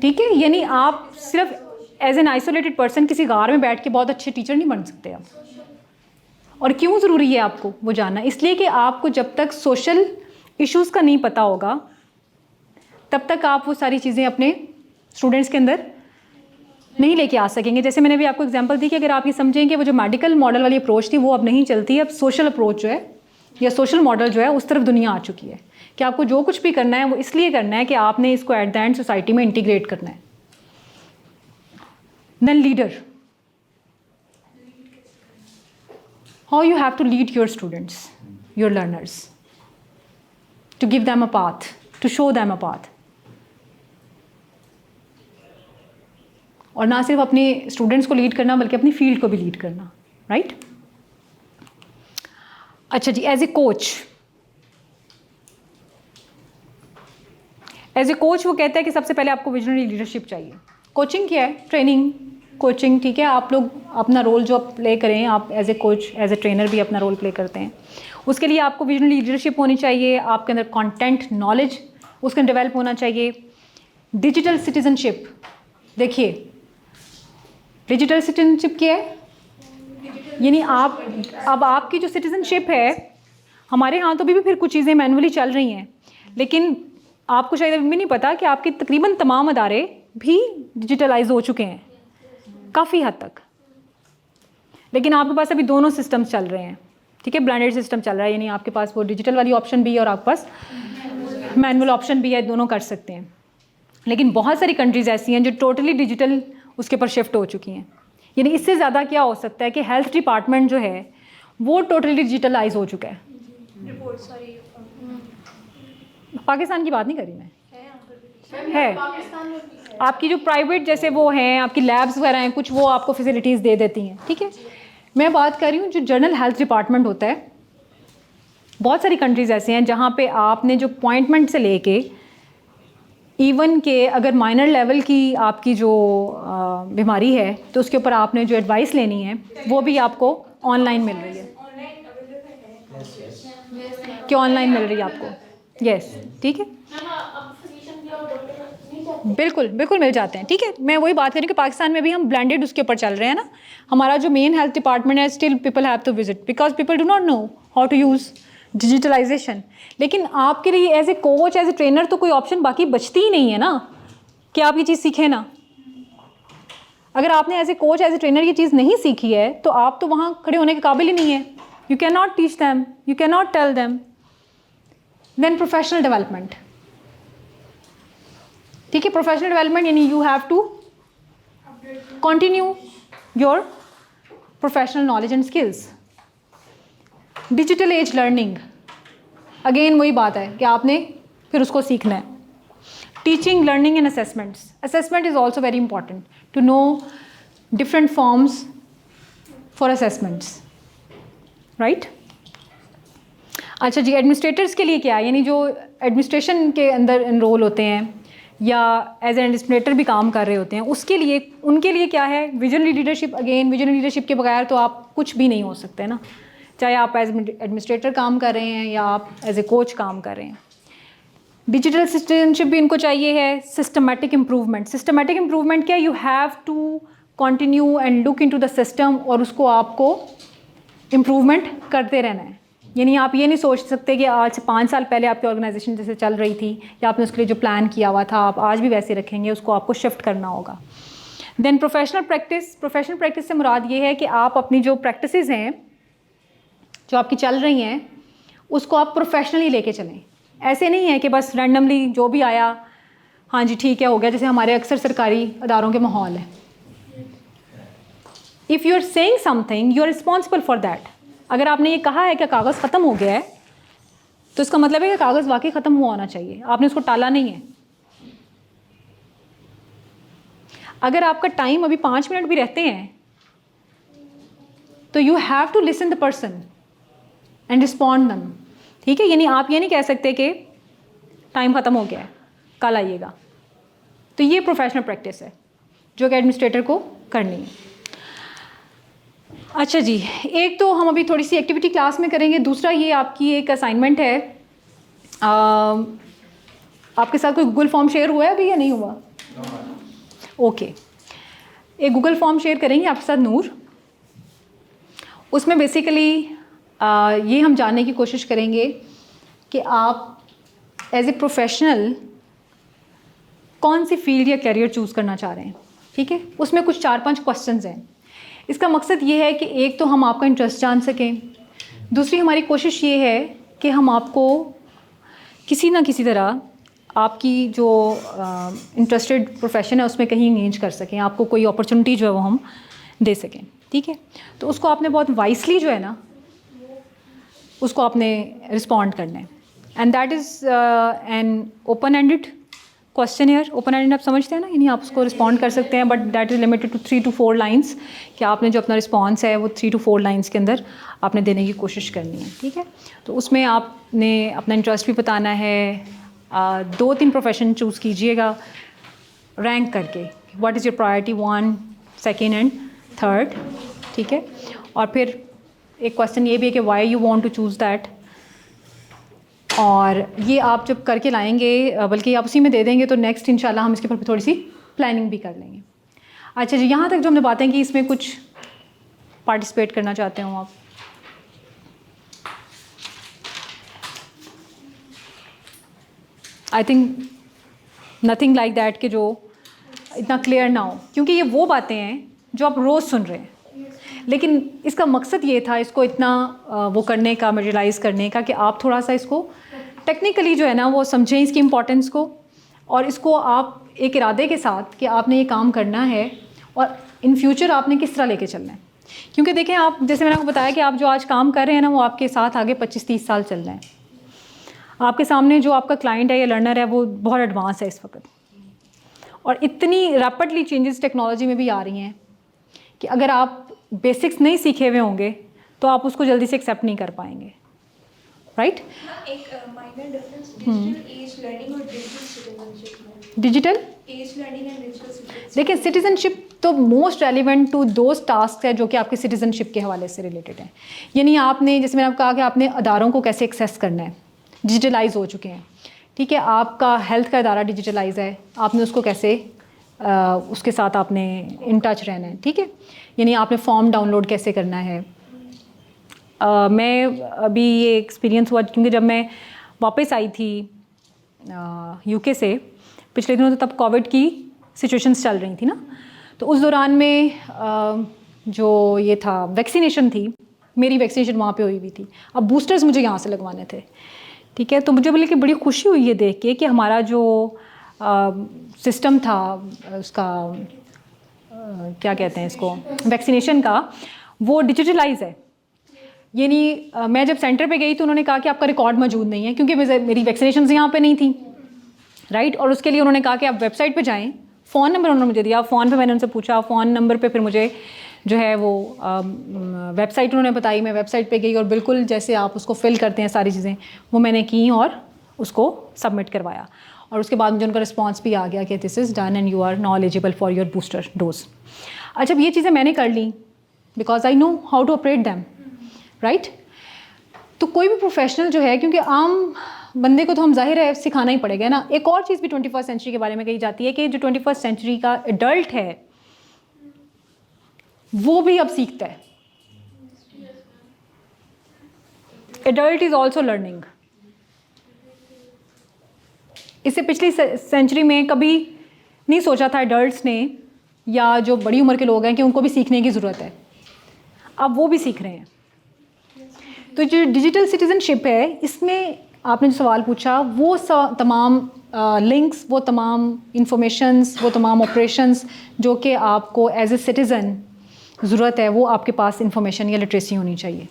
ठीक है, यानी आप सिर्फ एज एन आइसोलेटेड पर्सन किसी गार में बैठ के बहुत अच्छे टीचर नहीं बन सकते आप। और क्यों ज़रूरी है आपको वो जानना? इसलिए कि आपको जब तक सोशल इश्यूज़ का नहीं पता होगा तब तक आप वो सारी चीज़ें अपने स्टूडेंट्स के अंदर नहीं लेके आ सकेंगे। जैसे मैंने भी आपको एग्जांपल दी कि अगर आप ये समझें कि वो जो मेडिकल मॉडल वाली अप्रोच थी वो अब नहीं चलती, अब सोशल अप्रोच जो है या सोशल मॉडल जो है उस तरफ दुनिया आ चुकी है कि आपको जो कुछ भी करना है वो इसलिए करना है कि आपने इसको एट द एंड सोसाइटी में इंटीग्रेट करना है। Then leader, how you have to lead your students, your learners, to give them a path, to show them a path। और ना सिर्फ अपने स्टूडेंट्स को लीड करना बल्कि अपनी फील्ड को भी लीड करना, राइट? अच्छा जी, एज ए कोच, वो कहता है कि सबसे पहले आपको विजनरी लीडरशिप चाहिए। कोचिंग क्या है? ट्रेनिंग, कोचिंग, ठीक है। आप लोग अपना रोल जो प्ले करें, आप as a coach, as a trainer भी अपना रोल प्ले करते हैं। उसके लिए आपको विजनरी लीडरशिप होनी चाहिए, आपके अंदर कंटेंट नॉलेज उसका डेवलप होना चाहिए। डिजिटल सिटीजनशिप, देखिए डिजिटल सिटीजनशिप क्या है? यानी अब आपकी जो सिटीजनशिप है, हमारे यहाँ तो भी फिर कुछ चीज़ें मैनुअली चल रही हैं, लेकिन आपको शायद अभी भी नहीं पता कि आपके तकरीबन तमाम अदारे भी डिजिटलाइज हो चुके हैं काफ़ी हद तक। लेकिन आपके पास अभी दोनों सिस्टम्स चल रहे हैं, ठीक है, ब्लेंडेड सिस्टम चल रहा है, यानी आपके पास वो डिजिटल वाली ऑप्शन भी है और आपके पास मैनुअल ऑप्शन भी है, दोनों कर सकते हैं। लेकिन बहुत सारी कंट्रीज़ ऐसी हैं जो टोटली डिजिटल उसके ऊपर शिफ्ट हो चुकी हैं। यानी इससे ज़्यादा क्या हो सकता है कि हेल्थ डिपार्टमेंट जो है वो टोटली डिजिटलाइज हो चुका है। पाकिस्तान की बात नहीं करी मैं, है आपकी जो प्राइवेट जैसे वो हैं, आपकी लैब्स वगैरह हैं, कुछ वो आपको फैसिलिटीज़ दे देती हैं, ठीक है। मैं बात कर रही हूँ जो जनरल हेल्थ डिपार्टमेंट होता है, बहुत सारी कंट्रीज़ ऐसे हैं जहाँ पे आपने जो अपॉइंटमेंट से लेके इवन के अगर माइनर लेवल की आपकी जो बीमारी है तो उसके ऊपर आपने जो एडवाइस लेनी है वो भी आपको ऑनलाइन मिल रही है, कि ऑनलाइन मिल रही है आपको, यस, ठीक है, बिल्कुल बिल्कुल मिल जाते हैं, ठीक है। मैं वही बात कर रही हूँ कि पाकिस्तान में भी हम ब्लेंडेड उसके ऊपर चल रहे हैं ना। हमारा जो मेन हेल्थ डिपार्टमेंट है still people have to visit because people do not know how to use digitalization. लेकिन आपके लिए as a coach, as a trainer तो कोई ऑप्शन बाकी बचती ही नहीं है ना कि आप ये चीज़ सीखें ना। अगर आपने as a coach, as a trainer ये चीज़ नहीं सीखी है तो आप तो वहाँ खड़े होने के काबिल ही नहीं है। You can not teach them, you can not tell them. Then professional development, ठीक है, प्रोफेशनल डेवलपमेंट यानी you have to continue your professional knowledge and skills. Digital age learning, again वही बात है कि आपने फिर उसको सीखना है। Teaching, learning and assessments, assessment is also very important to know different forms for assessments, right. अच्छा जी, एडमिनिस्ट्रेटर्स के लिए क्या है, यानी जो एडमिनिस्ट्रेशन के अंदर इनरोल होते हैं या एज एन एडमिनिस्ट्रेटर भी काम कर रहे होते हैं, उसके लिए उनके लिए क्या है, visionary leadership. Again visionary leadership के बगैर तो आप कुछ भी नहीं हो सकते ना, चाहे आप एज एडमिनिस्ट्रेटर काम कर रहे हैं या आप एज ए कोच काम कर रहे हैं। डिजिटल सिटीजनशिप भी इनको चाहिए है। सिस्टमेटिक इम्प्रूवमेंट, सिस्टमेटिक इम्प्रूवमेंट क्या, you have to continue and look into the system और उसको आपको इम्प्रूवमेंट करते रहना है। यानी आप ये नहीं सोच सकते कि आज 5 साल पहले आपकी ऑर्गेनाइजेशन जैसे चल रही थी या आपने उसके लिए जो प्लान किया हुआ था आप आज भी वैसे रखेंगे, उसको आपको शिफ्ट करना होगा। देन प्रोफेशनल प्रैक्टिस से मुराद ये है कि आप अपनी जो प्रैक्टिसेस हैं जो आपकी चल रही हैं उसको आप प्रोफेशनली लेके चलें। ऐसे नहीं है कि बस रैंडमली जो भी आया हाँ जी ठीक है हो गया, जैसे हमारे अक्सर सरकारी अदारों के माहौल है। If you are saying something you are responsible for that. अगर आपने ये कहा है कि कागज़ ख़त्म हो गया है तो इसका मतलब है कि कागज़ वाकई ख़त्म हुआ होना चाहिए, आपने उसको टाला नहीं है। अगर आपका टाइम अभी 5 मिनट भी रहते हैं तो you have to listen the person and respond them, ठीक है। यानी आप ये नहीं कह सकते कि टाइम ख़त्म हो गया है कल आइएगा। तो ये प्रोफेशनल प्रैक्टिस है जो कि एडमिनिस्ट्रेटर को करनी है। अच्छा जी, एक तो हम अभी थोड़ी सी एक्टिविटी क्लास में करेंगे, दूसरा ये आपकी एक असाइनमेंट है। आपके साथ कोई गूगल फॉर्म शेयर हुआ है अभी या नहीं हुआ? ओके, एक गूगल फॉर्म शेयर करेंगे आपके साथ नूर। उसमें बेसिकली ये हम जानने की कोशिश करेंगे कि आप एज ए प्रोफेशनल कौन सी फील्ड या करियर चूज़ करना चाह रहे हैं, ठीक है। उसमें कुछ 4-5 क्वेश्चंस हैं। इसका मकसद ये है कि एक तो हम आपका इंटरेस्ट जान सकें, दूसरी हमारी कोशिश ये है कि हम आपको किसी ना किसी तरह आपकी जो इंटरेस्टेड प्रोफेशन है उसमें कहीं इंगेज कर सकें, आपको कोई अपॉर्चुनिटी जो है वो हम दे सकें, ठीक है। तो उसको आपने बहुत वाइसली जो है ना उसको आपने रिस्पॉन्ड करना है। And that is an open ended question year. Open ended आप समझते हैं ना, यानी आप उसको रिस्पॉन्ड कर सकते हैं, but that is limited to 3 to 4 lines, कि आपने जो अपना रिस्पॉन्स है वो 3 to 4 लाइन्स के अंदर आपने देने की कोशिश करनी है, ठीक है। तो उसमें आपने अपना इंटरेस्ट भी बताना है, 2-3 प्रोफेशन चूज़ कीजिएगा रैंक करके, what is your priority 1, 2 and 3, ठीक है। और फिर एक क्वेश्चन ये भी है कि why you want to choose that. और ये आप जब करके लाएंगे, बल्कि आप उसी में दे देंगे तो नेक्स्ट इंशाल्लाह हम इसके ऊपर थोड़ी सी प्लानिंग भी कर लेंगे। अच्छा जी, यहाँ तक जो हमने बातें की, इसमें कुछ पार्टिसिपेट करना चाहते हो आप? I think nothing like that कि जो इतना क्लियर ना हो, क्योंकि ये वो बातें हैं जो आप रोज़ सुन रहे हैं, लेकिन इसका मकसद ये था इसको इतना वो करने का, मटेरियलाइज़ करने का, कि आप थोड़ा सा इसको टेक्निकली जो है ना वो समझें इसकी इम्पोर्टेंस को, और इसको आप एक इरादे के साथ कि आपने ये काम करना है और इन फ्यूचर आपने किस तरह लेके चलना है। क्योंकि देखें, आप जैसे मैंने आपको बताया कि आप जो आज काम कर रहे हैं ना वो आपके साथ आगे 25-30 साल चल रहे हैं। आपके सामने जो आपका क्लाइंट है या लर्नर है वो बहुत एडवांस है इस वक्त, और इतनी रैपिडली चेंजेस टेक्नोलॉजी में भी आ रही हैं कि अगर आप बेसिक्स नहीं सीखे हुए होंगे तो आप उसको जल्दी से एक्सेप्ट नहीं कर पाएंगे, राइट? एक minor difference digital age learning और डिजिटल सिटीजनशिप में। Digital age learning and digital citizenship. देखिए, सिटीजनशिप तो most relevant to those task है जो कि आपके सिटीजनशिप के हवाले से रिलेटेड है। यानी आपने, जैसे मैंने आपको कहा कि आपने अदारों को कैसे एक्सेस करना है, डिजिटलाइज हो चुके हैं, ठीक है। आपका हेल्थ का इदारा डिजिटलाइज है, आपने उसको कैसे उसके साथ आपने इन टच रहना है, ठीक है। यानी आपने फॉर्म डाउनलोड कैसे करना है। मैं अभी ये एक्सपीरियंस हुआ क्योंकि जब मैं वापस आई थी यूके से पिछले दिनों, तो तब कोविड की सिचुएशंस चल रही थी ना, तो उस दौरान में जो ये था वैक्सीनेशन थी, मेरी वैक्सीनेशन वहाँ पे हुई थी। अब बूस्टर्स मुझे यहाँ से लगवाने थे, ठीक है। तो मुझे बोले कि बड़ी खुशी हुई है देख के कि हमारा जो सिस्टम था उसका क्या कहते हैं इसको, वैक्सीनेशन का, वो डिजिटलाइज है। यानी मैं जब सेंटर पे गई तो उन्होंने कहा कि आपका रिकॉर्ड मौजूद नहीं है, क्योंकि मेरी वैक्सीनेशन यहाँ पे नहीं थी, राइट। और उसके लिए उन्होंने कहा कि आप वेबसाइट पे जाएं। फ़ोन नंबर उन्होंने मुझे दिया, फ़ोन पे मैंने उनसे पूछा, फ़ोन नंबर पे फिर मुझे जो है वो वेबसाइट उन्होंने बताई। मैं वेबसाइट पे गई और बिल्कुल जैसे आप उसको फिल करते हैं सारी चीज़ें वो मैंने की और उसको सबमिट करवाया, और उसके बाद मुझे उनका रिस्पांस भी आ गया कि this is done and you are now eligible for your booster dose. अच्छा, ये चीज़ें मैंने कर ली because I know how to operate them, right. तो कोई भी प्रोफेशनल जो है, क्योंकि आम बंदे को तो हम जाहिर है सिखाना ही पड़ेगा ना। एक और चीज़ भी 21st सेंचुरी के बारे में कही जाती है कि जो 21st सेंचुरी का एडल्ट है वो भी अब सीखता है। Adult is also learning. इससे पिछली सेंचुरी में कभी नहीं सोचा था एडल्ट्स ने या जो बड़ी उम्र के लोग हैं कि उनको भी सीखने की ज़रूरत है, अब वो भी सीख रहे हैं। तो जो डिजिटल सिटीज़नशिप है, इसमें आपने जो सवाल पूछा वो तमाम लिंक्स, वो तमाम इंफॉर्मेशंस, वो तमाम ऑपरेशंस जो कि आपको एज ए सिटीज़न ज़रूरत है, वो आपके पास इंफॉर्मेशन या लिटरेसी होनी चाहिए,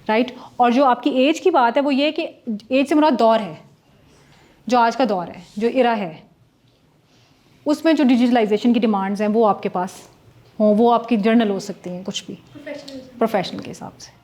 राइट। और जो आपकी एज की बात है वो ये कि एज से मुराद दौर है, जो आज का दौर है, जो इरा है, उसमें जो डिजिटलाइजेशन की डिमांड्स हैं वो आपके पास हों, वो आपकी जर्नल हो सकती हैं, कुछ भी प्रोफेशनल के हिसाब से।